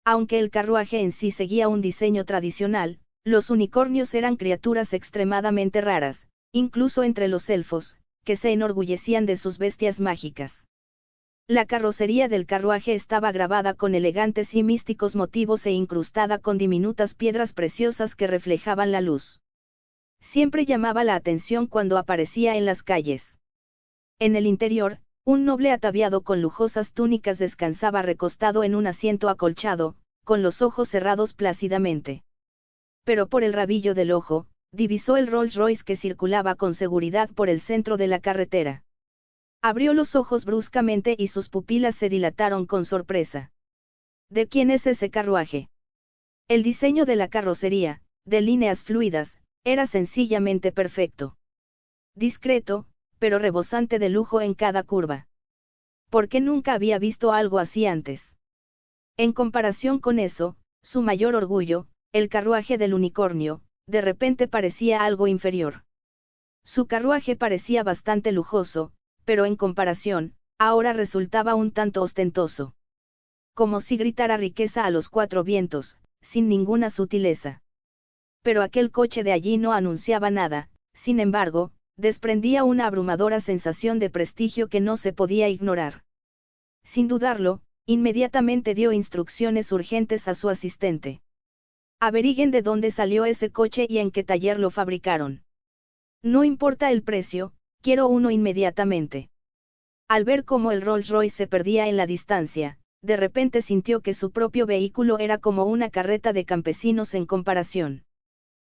Aunque el carruaje en sí seguía un diseño tradicional, los unicornios eran criaturas extremadamente raras, incluso entre los elfos, que se enorgullecían de sus bestias mágicas. La carrocería del carruaje estaba grabada con elegantes y místicos motivos e incrustada con diminutas piedras preciosas que reflejaban la luz. Siempre llamaba la atención cuando aparecía en las calles. En el interior, un noble ataviado con lujosas túnicas descansaba recostado en un asiento acolchado, con los ojos cerrados plácidamente. Pero por el rabillo del ojo, divisó el Rolls Royce que circulaba con seguridad por el centro de la carretera. Abrió los ojos bruscamente y sus pupilas se dilataron con sorpresa. ¿De quién es ese carruaje? El diseño de la carrocería, de líneas fluidas, era sencillamente perfecto. Discreto, pero rebosante de lujo en cada curva. ¿Por qué nunca había visto algo así antes? En comparación con eso, su mayor orgullo, el carruaje del unicornio, de repente parecía algo inferior. Su carruaje parecía bastante lujoso, pero en comparación, ahora resultaba un tanto ostentoso. Como si gritara riqueza a los cuatro vientos, sin ninguna sutileza. Pero aquel coche de allí no anunciaba nada, sin embargo, desprendía una abrumadora sensación de prestigio que no se podía ignorar. Sin dudarlo, inmediatamente dio instrucciones urgentes a su asistente. Averigüen de dónde salió ese coche y en qué taller lo fabricaron. No importa el precio, quiero uno inmediatamente. Al ver cómo el Rolls Royce se perdía en la distancia, de repente sintió que su propio vehículo era como una carreta de campesinos en comparación.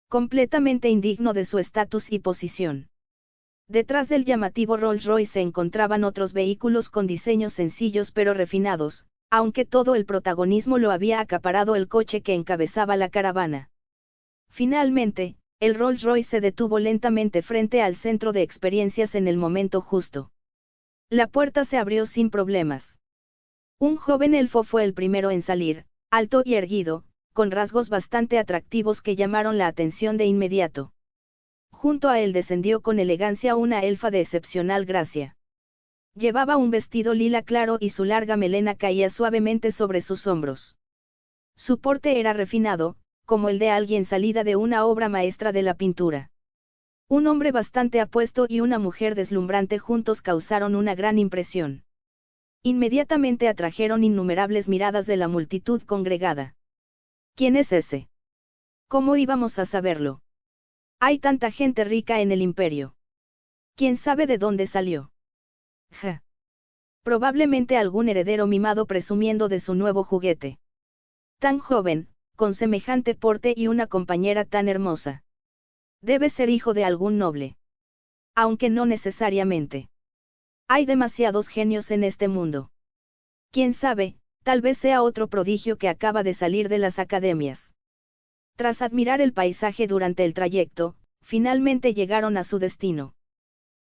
Completamente indigno de su estatus y posición. Detrás del llamativo Rolls Royce se encontraban otros vehículos con diseños sencillos pero refinados, aunque todo el protagonismo lo había acaparado el coche que encabezaba la caravana. Finalmente, el Rolls Royce se detuvo lentamente frente al centro de experiencias en el momento justo. La puerta se abrió sin problemas. Un joven elfo fue el primero en salir, alto y erguido, con rasgos bastante atractivos que llamaron la atención de inmediato. Junto a él descendió con elegancia una elfa de excepcional gracia. Llevaba un vestido lila claro y su larga melena caía suavemente sobre sus hombros. Su porte era refinado, como el de alguien salida de una obra maestra de la pintura. Un hombre bastante apuesto y una mujer deslumbrante juntos causaron una gran impresión. Inmediatamente atrajeron innumerables miradas de la multitud congregada. ¿Quién es ese? ¿Cómo íbamos a saberlo? Hay tanta gente rica en el imperio. ¿Quién sabe de dónde salió? Ja. Probablemente algún heredero mimado presumiendo de su nuevo juguete. Tan joven, con semejante porte y una compañera tan hermosa. Debe ser hijo de algún noble. Aunque no necesariamente. Hay demasiados genios en este mundo. Quién sabe, tal vez sea otro prodigio que acaba de salir de las academias. Tras admirar el paisaje durante el trayecto, finalmente llegaron a su destino.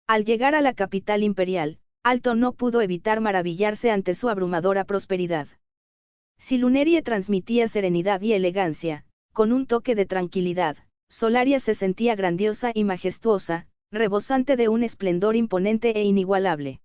Al llegar a la capital imperial, Alto no pudo evitar maravillarse ante su abrumadora prosperidad. Si Lunerie transmitía serenidad y elegancia, con un toque de tranquilidad, Solaria se sentía grandiosa y majestuosa, rebosante de un esplendor imponente e inigualable.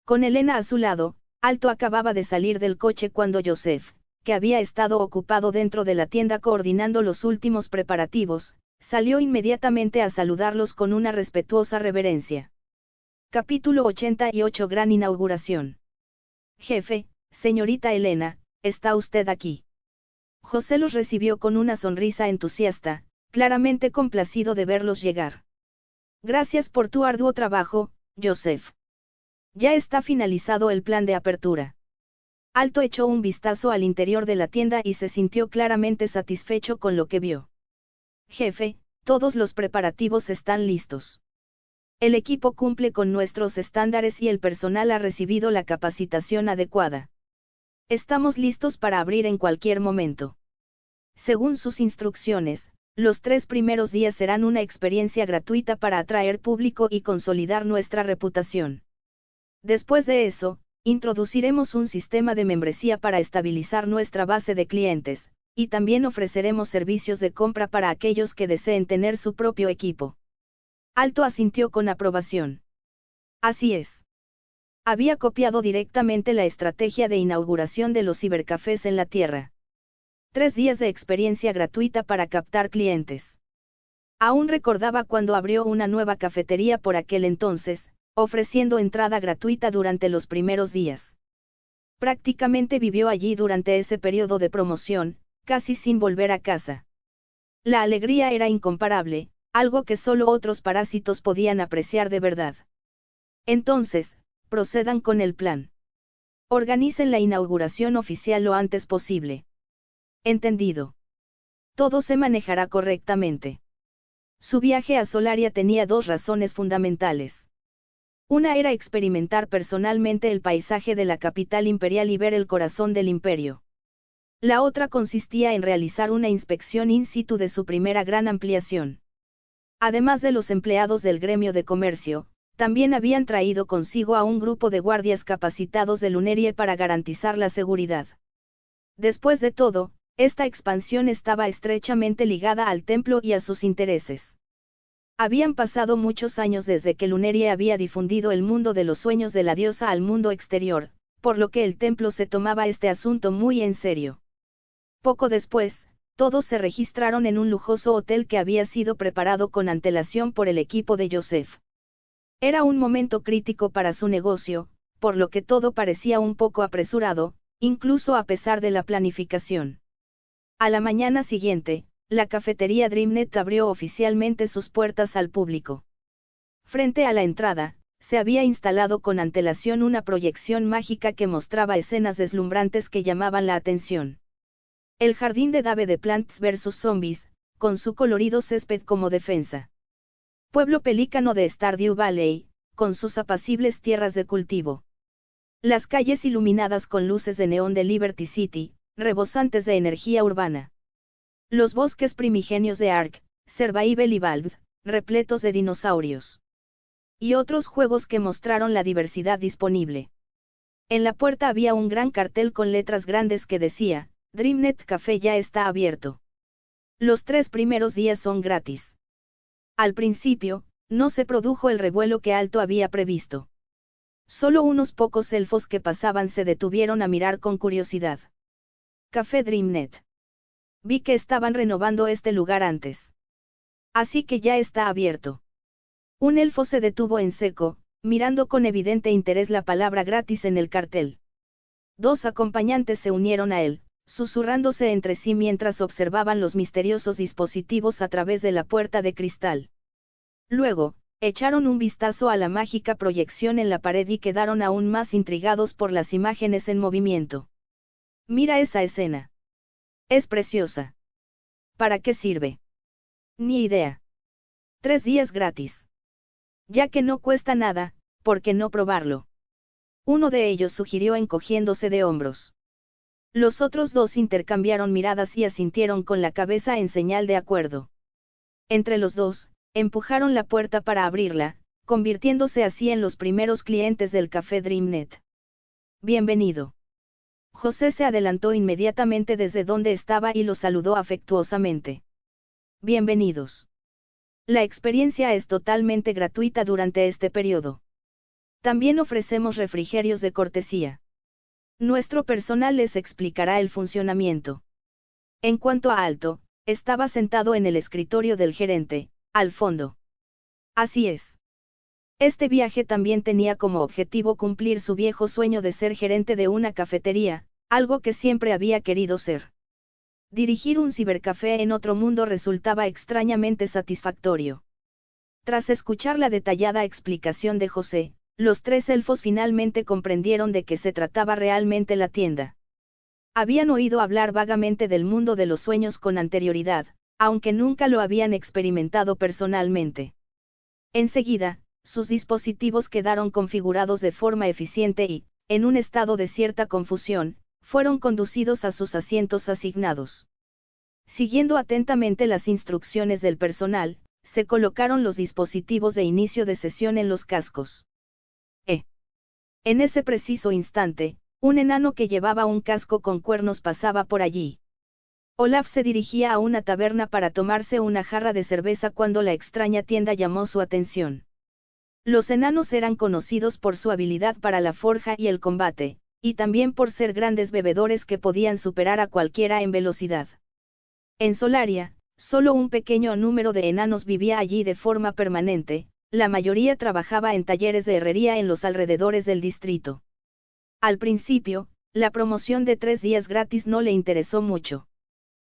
Con Helena a su lado, Alto acababa de salir del coche cuando Joseph, que había estado ocupado dentro de la tienda coordinando los últimos preparativos, salió inmediatamente a saludarlos con una respetuosa reverencia. Capítulo 88 Gran inauguración. Jefe, señorita Helena, ¿está usted aquí? José los recibió con una sonrisa entusiasta, claramente complacido de verlos llegar. Gracias por tu arduo trabajo, Joseph. Ya está finalizado el plan de apertura. Alto echó un vistazo al interior de la tienda y se sintió claramente satisfecho con lo que vio. Jefe, todos los preparativos están listos. El equipo cumple con nuestros estándares y el personal ha recibido la capacitación adecuada. Estamos listos para abrir en cualquier momento. Según sus instrucciones, los 3 primeros días serán una experiencia gratuita para atraer público y consolidar nuestra reputación. Después de eso, introduciremos un sistema de membresía para estabilizar nuestra base de clientes, y también ofreceremos servicios de compra para aquellos que deseen tener su propio equipo. Alto asintió con aprobación. Así es. Había copiado directamente la estrategia de inauguración de los cibercafés en la Tierra. 3 días de experiencia gratuita para captar clientes. Aún recordaba cuando abrió una nueva cafetería por aquel entonces, ofreciendo entrada gratuita durante los primeros días. Prácticamente vivió allí durante ese periodo de promoción, casi sin volver a casa. La alegría era incomparable, algo que solo otros parásitos podían apreciar de verdad. Entonces, procedan con el plan. Organicen la inauguración oficial lo antes posible. Entendido. Todo se manejará correctamente. Su viaje a Solaria tenía dos razones fundamentales. Una era experimentar personalmente el paisaje de la capital imperial y ver el corazón del imperio. La otra consistía en realizar una inspección in situ de su primera gran ampliación. Además de los empleados del gremio de comercio, también habían traído consigo a un grupo de guardias capacitados de Lunerie para garantizar la seguridad. Después de todo, esta expansión estaba estrechamente ligada al templo y a sus intereses. Habían pasado muchos años desde que Lunerie había difundido el mundo de los sueños de la diosa al mundo exterior, por lo que el templo se tomaba este asunto muy en serio. Poco después, todos se registraron en un lujoso hotel que había sido preparado con antelación por el equipo de Joseph. Era un momento crítico para su negocio, por lo que todo parecía un poco apresurado, incluso a pesar de la planificación. A la mañana siguiente, la cafetería DreamNet abrió oficialmente sus puertas al público. Frente a la entrada, se había instalado con antelación una proyección mágica que mostraba escenas deslumbrantes que llamaban la atención. El jardín de Dave de Plants vs Zombies, con su colorido césped como defensa. Pueblo pelícano de Stardew Valley, con sus apacibles tierras de cultivo. Las calles iluminadas con luces de neón de Liberty City, rebosantes de energía urbana. Los bosques primigenios de Ark, Survival y Valve, repletos de dinosaurios. Y otros juegos que mostraron la diversidad disponible. En la puerta había un gran cartel con letras grandes que decía, DreamNet Café ya está abierto. Los 3 primeros días son gratis. Al principio, no se produjo el revuelo que Alto había previsto. Solo unos pocos elfos que pasaban se detuvieron a mirar con curiosidad. Café DreamNet. Vi que estaban renovando este lugar antes. Así que ya está abierto. Un elfo se detuvo en seco, mirando con evidente interés la palabra gratis en el cartel. 2 acompañantes se unieron a él, susurrándose entre sí mientras observaban los misteriosos dispositivos a través de la puerta de cristal. Luego, echaron un vistazo a la mágica proyección en la pared y quedaron aún más intrigados por las imágenes en movimiento. Mira esa escena. Es preciosa. ¿Para qué sirve? Ni idea. 3 días gratis. Ya que no cuesta nada, ¿por qué no probarlo? Uno de ellos sugirió encogiéndose de hombros. Los otros 2 intercambiaron miradas y asintieron con la cabeza en señal de acuerdo. Entre los 2, empujaron la puerta para abrirla, convirtiéndose así en los primeros clientes del café DreamNet. Bienvenido. José se adelantó inmediatamente desde donde estaba y lo saludó afectuosamente. Bienvenidos. La experiencia es totalmente gratuita durante este periodo. También ofrecemos refrigerios de cortesía. Nuestro personal les explicará el funcionamiento. En cuanto a Alto, estaba sentado en el escritorio del gerente, al fondo. Así es. Este viaje también tenía como objetivo cumplir su viejo sueño de ser gerente de una cafetería, algo que siempre había querido ser. Dirigir un cibercafé en otro mundo resultaba extrañamente satisfactorio. Tras escuchar la detallada explicación de José, los 3 elfos finalmente comprendieron de qué se trataba realmente la tienda. Habían oído hablar vagamente del mundo de los sueños con anterioridad, aunque nunca lo habían experimentado personalmente. Enseguida, sus dispositivos quedaron configurados de forma eficiente y, en un estado de cierta confusión, fueron conducidos a sus asientos asignados. Siguiendo atentamente las instrucciones del personal, se colocaron los dispositivos de inicio de sesión en los cascos. En ese preciso instante, un enano que llevaba un casco con cuernos pasaba por allí. Olaf se dirigía a una taberna para tomarse una jarra de cerveza cuando la extraña tienda llamó su atención. Los enanos eran conocidos por su habilidad para la forja y el combate, y también por ser grandes bebedores que podían superar a cualquiera en velocidad. En Solaria, solo un pequeño número de enanos vivía allí de forma permanente, la mayoría trabajaba en talleres de herrería en los alrededores del distrito. Al principio, la promoción de 3 días gratis no le interesó mucho.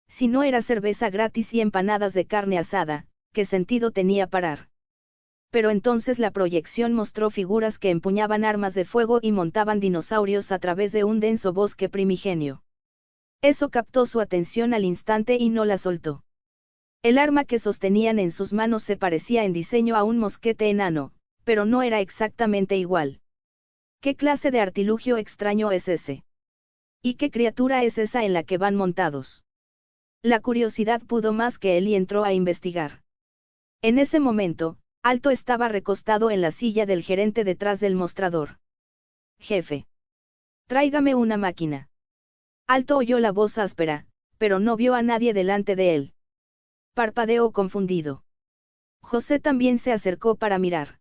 Si no era cerveza gratis y empanadas de carne asada, ¿qué sentido tenía parar? Pero entonces la proyección mostró figuras que empuñaban armas de fuego y montaban dinosaurios a través de un denso bosque primigenio. Eso captó su atención al instante y no la soltó. El arma que sostenían en sus manos se parecía en diseño a un mosquete enano, pero no era exactamente igual. ¿Qué clase de artilugio extraño es ese? ¿Y qué criatura es esa en la que van montados? La curiosidad pudo más que él y entró a investigar. En ese momento, Alto estaba recostado en la silla del gerente detrás del mostrador. Jefe. Tráigame una máquina. Alto oyó la voz áspera, pero no vio a nadie delante de él. Parpadeó confundido. José también se acercó para mirar.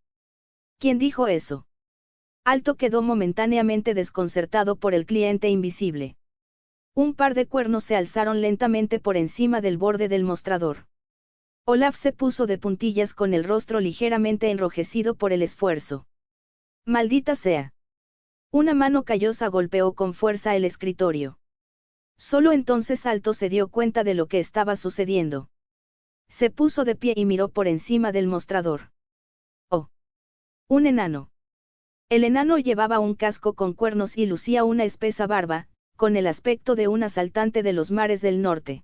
¿Quién dijo eso? Alto quedó momentáneamente desconcertado por el cliente invisible. Un par de cuernos se alzaron lentamente por encima del borde del mostrador. Olaf se puso de puntillas con el rostro ligeramente enrojecido por el esfuerzo. Maldita sea. Una mano callosa golpeó con fuerza el escritorio. Solo entonces Alto se dio cuenta de lo que estaba sucediendo. Se puso de pie y miró por encima del mostrador. ¡Oh! Un enano. El enano llevaba un casco con cuernos y lucía una espesa barba, con el aspecto de un asaltante de los mares del norte.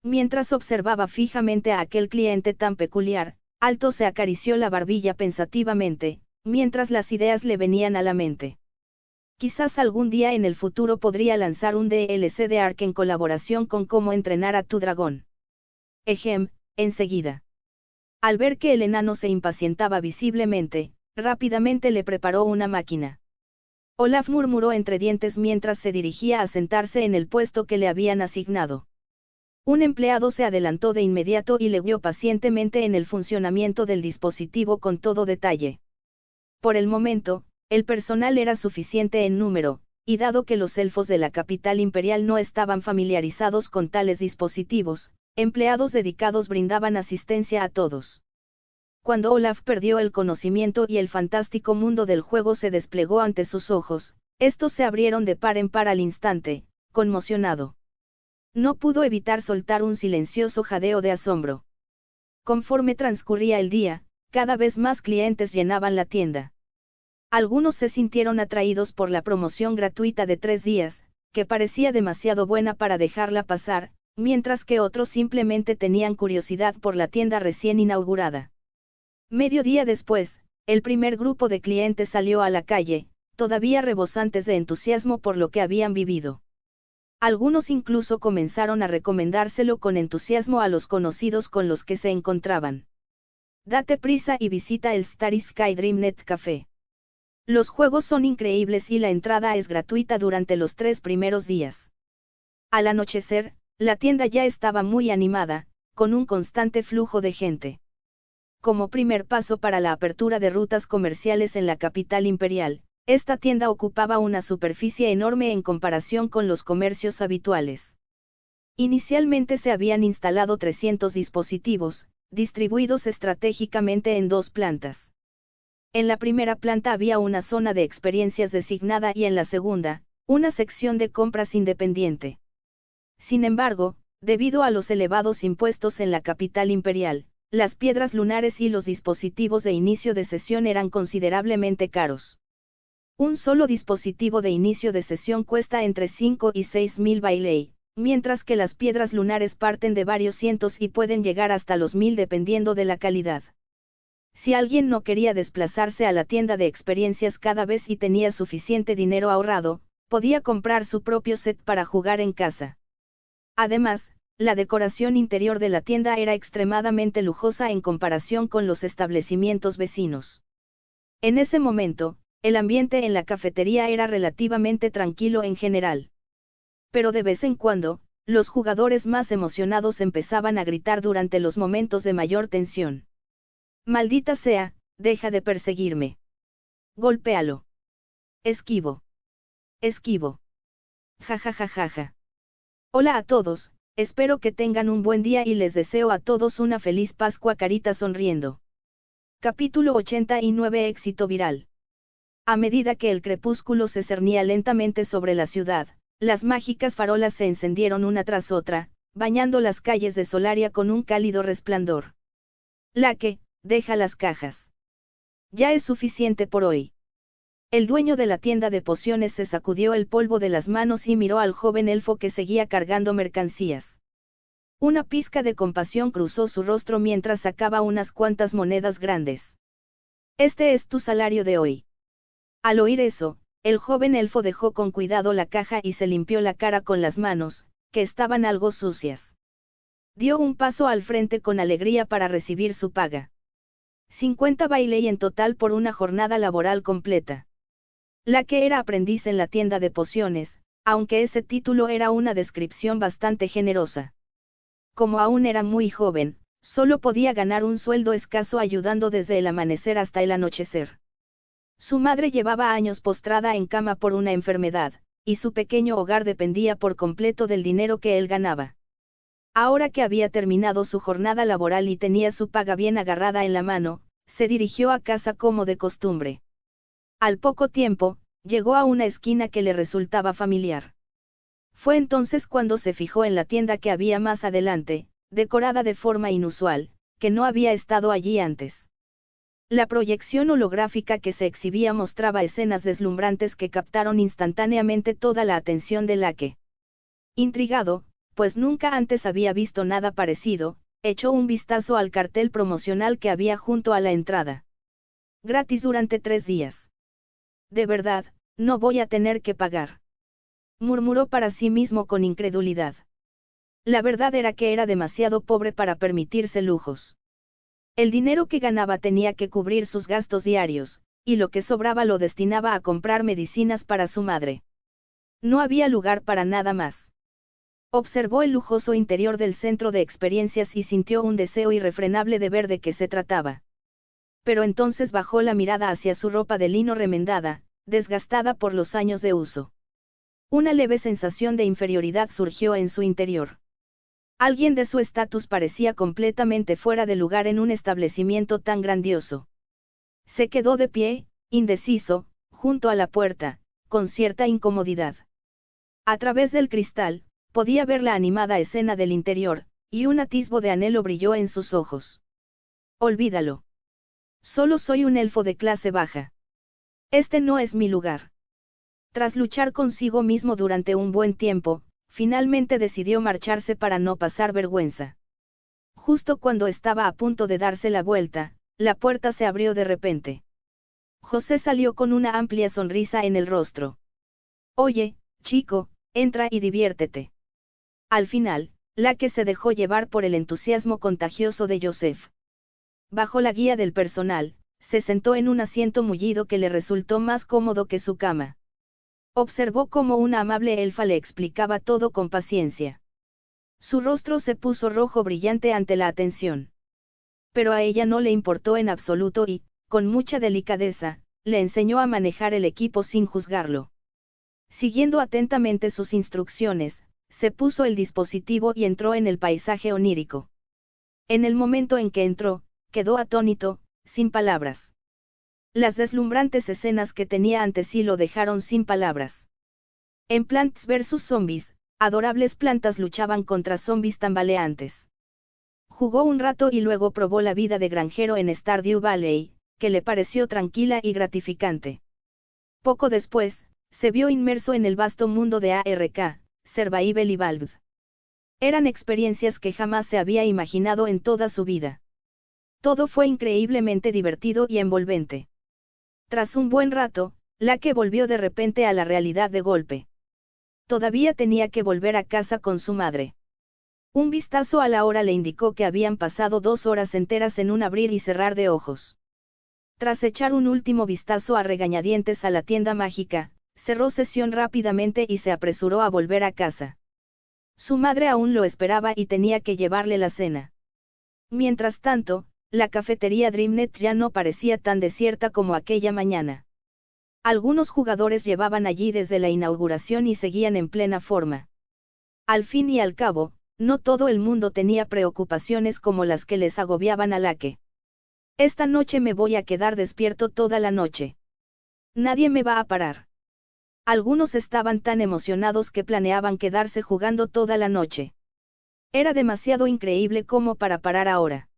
Mientras observaba fijamente a aquel cliente tan peculiar, Alto se acarició la barbilla pensativamente, mientras las ideas le venían a la mente. Quizás algún día en el futuro podría lanzar un DLC de Ark en colaboración con Cómo entrenar a tu dragón. Enseguida. Al ver que el enano se impacientaba visiblemente, rápidamente le preparó una máquina. Olaf murmuró entre dientes mientras se dirigía a sentarse en el puesto que le habían asignado. Un empleado se adelantó de inmediato y le guió pacientemente en el funcionamiento del dispositivo con todo detalle. Por el momento, el personal era suficiente en número, y dado que los elfos de la capital imperial no estaban familiarizados con tales dispositivos, empleados dedicados brindaban asistencia a todos. Cuando Olaf perdió el conocimiento y el fantástico mundo del juego se desplegó ante sus ojos, estos se abrieron de par en par al instante, conmocionado. No pudo evitar soltar un silencioso jadeo de asombro. Conforme transcurría el día, cada vez más clientes llenaban la tienda. Algunos se sintieron atraídos por la promoción gratuita de 3 días, que parecía demasiado buena para dejarla pasar, mientras que otros simplemente tenían curiosidad por la tienda recién inaugurada. Medio día después, el primer grupo de clientes salió a la calle, todavía rebosantes de entusiasmo por lo que habían vivido. Algunos incluso comenzaron a recomendárselo con entusiasmo a los conocidos con los que se encontraban. Date prisa y visita el Starry Sky Dreamnet Café. Los juegos son increíbles y la entrada es gratuita durante los 3 primeros días. Al anochecer, la tienda ya estaba muy animada, con un constante flujo de gente. Como primer paso para la apertura de rutas comerciales en la capital imperial, esta tienda ocupaba una superficie enorme en comparación con los comercios habituales. Inicialmente se habían instalado 300 dispositivos, distribuidos estratégicamente en 2 plantas. En la primera planta había una zona de experiencias designada y en la segunda, una sección de compras independiente. Sin embargo, debido a los elevados impuestos en la capital imperial, las piedras lunares y los dispositivos de inicio de sesión eran considerablemente caros. Un solo dispositivo de inicio de sesión cuesta entre 5 y 6.000 bailey, mientras que las piedras lunares parten de varios cientos y pueden llegar hasta los 1.000 dependiendo de la calidad. Si alguien no quería desplazarse a la tienda de experiencias cada vez y tenía suficiente dinero ahorrado, podía comprar su propio set para jugar en casa. Además, la decoración interior de la tienda era extremadamente lujosa en comparación con los establecimientos vecinos. En ese momento, el ambiente en la cafetería era relativamente tranquilo en general. Pero de vez en cuando, los jugadores más emocionados empezaban a gritar durante los momentos de mayor tensión. Maldita sea, deja de perseguirme. Golpéalo. Esquivo. Esquivo. Ja ja ja ja ja. Hola a todos, espero que tengan un buen día y les deseo a todos una feliz Pascua. Carita sonriendo. Capítulo 89. Éxito viral. A medida que el crepúsculo se cernía lentamente sobre la ciudad, las mágicas farolas se encendieron una tras otra, bañando las calles de Solaria con un cálido resplandor. Lake, deja las cajas. Ya es suficiente por hoy. El dueño de la tienda de pociones se sacudió el polvo de las manos y miró al joven elfo que seguía cargando mercancías. Una pizca de compasión cruzó su rostro mientras sacaba unas cuantas monedas grandes. Este es tu salario de hoy. Al oír eso, el joven elfo dejó con cuidado la caja y se limpió la cara con las manos, que estaban algo sucias. Dio un paso al frente con alegría para recibir su paga. 50 bailey en total por una jornada laboral completa. Lake era aprendiz en la tienda de pociones, aunque ese título era una descripción bastante generosa. Como aún era muy joven, solo podía ganar un sueldo escaso ayudando desde el amanecer hasta el anochecer. Su madre llevaba años postrada en cama por una enfermedad, y su pequeño hogar dependía por completo del dinero que él ganaba. Ahora que había terminado su jornada laboral y tenía su paga bien agarrada en la mano, se dirigió a casa como de costumbre. Al poco tiempo, llegó a una esquina que le resultaba familiar. Fue entonces cuando se fijó en la tienda que había más adelante, decorada de forma inusual, que no había estado allí antes. La proyección holográfica que se exhibía mostraba escenas deslumbrantes que captaron instantáneamente toda la atención de Lake. Intrigado, pues nunca antes había visto nada parecido, echó un vistazo al cartel promocional que había junto a la entrada. Gratis durante 3 días. De verdad, no voy a tener que pagar. Murmuró para sí mismo con incredulidad. La verdad era que era demasiado pobre para permitirse lujos. El dinero que ganaba tenía que cubrir sus gastos diarios, y lo que sobraba lo destinaba a comprar medicinas para su madre. No había lugar para nada más. Observó el lujoso interior del centro de experiencias y sintió un deseo irrefrenable de ver de qué se trataba. Pero entonces bajó la mirada hacia su ropa de lino remendada, desgastada por los años de uso. Una leve sensación de inferioridad surgió en su interior. Alguien de su estatus parecía completamente fuera de lugar en un establecimiento tan grandioso. Se quedó de pie, indeciso, junto a la puerta, con cierta incomodidad. A través del cristal, podía ver la animada escena del interior, y un atisbo de anhelo brilló en sus ojos. Olvídalo. Solo soy un elfo de clase baja. Este no es mi lugar. Tras luchar consigo mismo durante un buen tiempo, finalmente decidió marcharse para no pasar vergüenza. Justo cuando estaba a punto de darse la vuelta, la puerta se abrió de repente. José salió con una amplia sonrisa en el rostro. Oye, chico, entra y diviértete. Al final, Lake se dejó llevar por el entusiasmo contagioso de Joseph. Bajo la guía del personal, se sentó en un asiento mullido que le resultó más cómodo que su cama. Observó cómo una amable elfa le explicaba todo con paciencia. Su rostro se puso rojo brillante ante la atención. Pero a ella no le importó en absoluto y, con mucha delicadeza, le enseñó a manejar el equipo sin juzgarlo. Siguiendo atentamente sus instrucciones, se puso el dispositivo y entró en el paisaje onírico. En el momento en que entró, quedó atónito, sin palabras. Las deslumbrantes escenas que tenía ante sí lo dejaron sin palabras. En Plants vs Zombies, adorables plantas luchaban contra zombies tambaleantes. Jugó un rato y luego probó la vida de granjero en Stardew Valley, que le pareció tranquila y gratificante. Poco después, se vio inmerso en el vasto mundo de ARK, Survival y Valve. Eran experiencias que jamás se había imaginado en toda su vida. Todo fue increíblemente divertido y envolvente. Tras un buen rato, Lake volvió de repente a la realidad de golpe. Todavía tenía que volver a casa con su madre. Un vistazo a la hora le indicó que habían pasado 2 horas enteras en un abrir y cerrar de ojos. Tras echar un último vistazo a regañadientes a la tienda mágica, cerró sesión rápidamente y se apresuró a volver a casa. Su madre aún lo esperaba y tenía que llevarle la cena. Mientras tanto, la cafetería Dreamnet ya no parecía tan desierta como aquella mañana. Algunos jugadores llevaban allí desde la inauguración y seguían en plena forma. Al fin y al cabo, no todo el mundo tenía preocupaciones como las que les agobiaban a Lake. Esta noche me voy a quedar despierto toda la noche. Nadie me va a parar. Algunos estaban tan emocionados que planeaban quedarse jugando toda la noche. Era demasiado increíble como para parar ahora.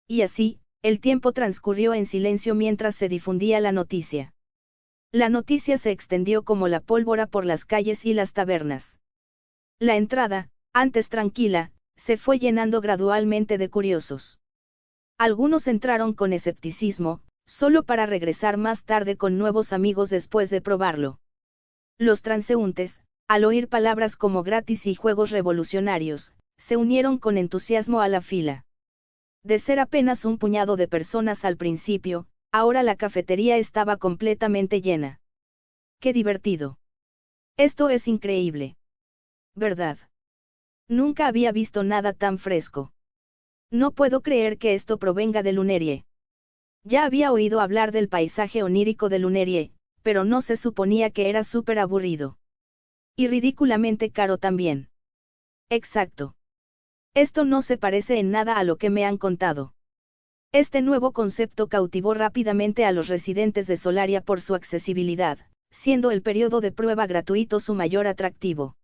Y así, el tiempo transcurrió en silencio mientras se difundía la noticia. La noticia se extendió como la pólvora por las calles y las tabernas. La entrada, antes tranquila, se fue llenando gradualmente de curiosos. Algunos entraron con escepticismo, solo para regresar más tarde con nuevos amigos después de probarlo. Los transeúntes, al oír palabras como gratis y juegos revolucionarios, se unieron con entusiasmo a la fila. De ser apenas un puñado de personas al principio, ahora la cafetería estaba completamente llena. ¡Qué divertido! Esto es increíble. ¿Verdad? Nunca había visto nada tan fresco. No puedo creer que esto provenga de Lunerie. Ya había oído hablar del paisaje onírico de Lunerie, pero no se suponía que era súper aburrido. Y ridículamente caro también. Exacto. Esto no se parece en nada a lo que me han contado. Este nuevo concepto cautivó rápidamente a los residentes de Solaria por su accesibilidad, siendo el periodo de prueba gratuito su mayor atractivo.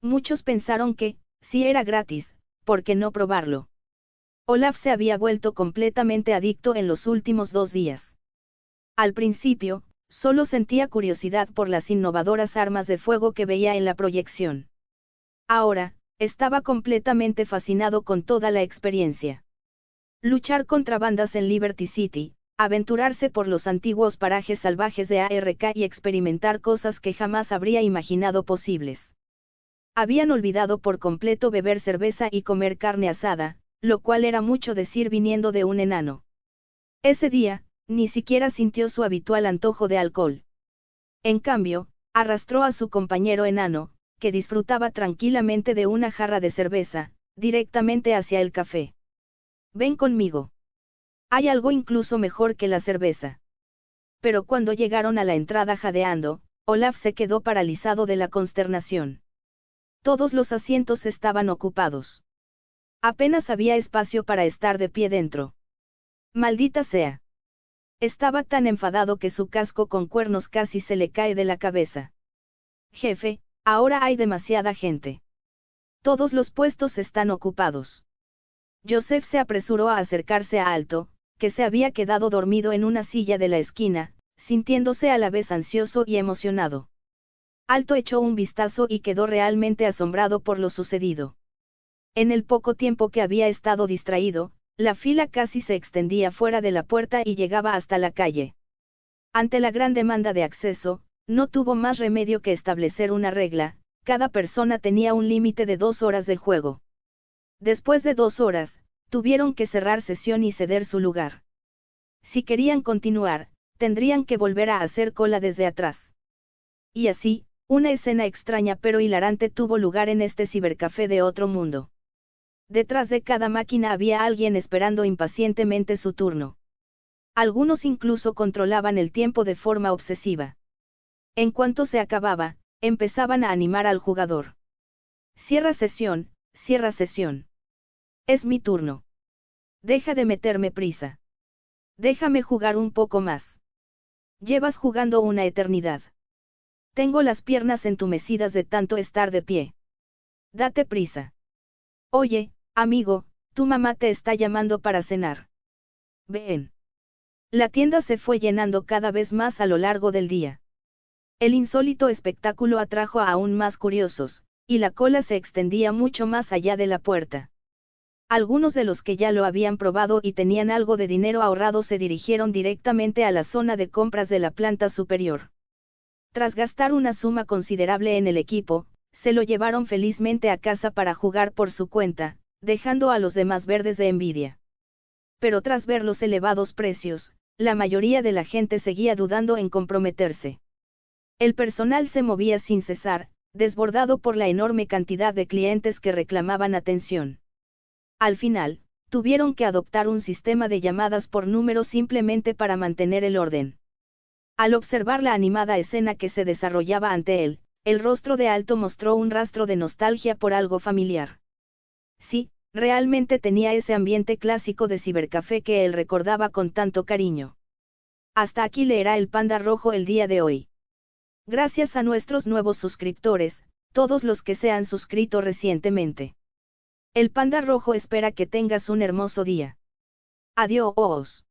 Muchos pensaron que, si era gratis, ¿por qué no probarlo? Olaf se había vuelto completamente adicto en los últimos 2 días. Al principio, solo sentía curiosidad por las innovadoras armas de fuego que veía en la proyección. Ahora, estaba completamente fascinado con toda la experiencia. Luchar contra bandas en Liberty City, aventurarse por los antiguos parajes salvajes de ARK y experimentar cosas que jamás habría imaginado posibles. Habían olvidado por completo beber cerveza y comer carne asada, lo cual era mucho decir viniendo de un enano. Ese día, ni siquiera sintió su habitual antojo de alcohol. En cambio, arrastró a su compañero enano, que disfrutaba tranquilamente de una jarra de cerveza, directamente hacia el café. Ven conmigo. Hay algo incluso mejor que la cerveza. Pero cuando llegaron a la entrada jadeando, Olaf se quedó paralizado de la consternación. Todos los asientos estaban ocupados. Apenas había espacio para estar de pie dentro. Maldita sea. Estaba tan enfadado que su casco con cuernos casi se le cae de la cabeza. Jefe, ahora hay demasiada gente. Todos los puestos están ocupados. Joseph se apresuró a acercarse a Alto, que se había quedado dormido en una silla de la esquina, sintiéndose a la vez ansioso y emocionado. Alto echó un vistazo y quedó realmente asombrado por lo sucedido. En el poco tiempo que había estado distraído, la fila casi se extendía fuera de la puerta y llegaba hasta la calle. Ante la gran demanda de acceso, no tuvo más remedio que establecer una regla: cada persona tenía un límite de 2 horas de juego. Después de 2 horas, tuvieron que cerrar sesión y ceder su lugar. Si querían continuar, tendrían que volver a hacer cola desde atrás. Y así, una escena extraña pero hilarante tuvo lugar en este cibercafé de otro mundo. Detrás de cada máquina había alguien esperando impacientemente su turno. Algunos incluso controlaban el tiempo de forma obsesiva. En cuanto se acababa, empezaban a animar al jugador. Cierra sesión, cierra sesión. Es mi turno. Deja de meterme prisa. Déjame jugar un poco más. Llevas jugando una eternidad. Tengo las piernas entumecidas de tanto estar de pie. Date prisa. Oye, amigo, tu mamá te está llamando para cenar. Ven. La tienda se fue llenando cada vez más a lo largo del día. El insólito espectáculo atrajo a aún más curiosos, y la cola se extendía mucho más allá de la puerta. Algunos de los que ya lo habían probado y tenían algo de dinero ahorrado se dirigieron directamente a la zona de compras de la planta superior. Tras gastar una suma considerable en el equipo, se lo llevaron felizmente a casa para jugar por su cuenta, dejando a los demás verdes de envidia. Pero tras ver los elevados precios, la mayoría de la gente seguía dudando en comprometerse. El personal se movía sin cesar, desbordado por la enorme cantidad de clientes que reclamaban atención. Al final, tuvieron que adoptar un sistema de llamadas por número simplemente para mantener el orden. Al observar la animada escena que se desarrollaba ante él, el rostro de Alto mostró un rastro de nostalgia por algo familiar. Sí, Realmente tenía ese ambiente clásico de cibercafé que él recordaba con tanto cariño. Hasta aquí leerá el Panda Rojo el día de hoy. Gracias a nuestros nuevos suscriptores, todos los que se han suscrito recientemente. El Panda Rojo espera que tengas un hermoso día. Adiós.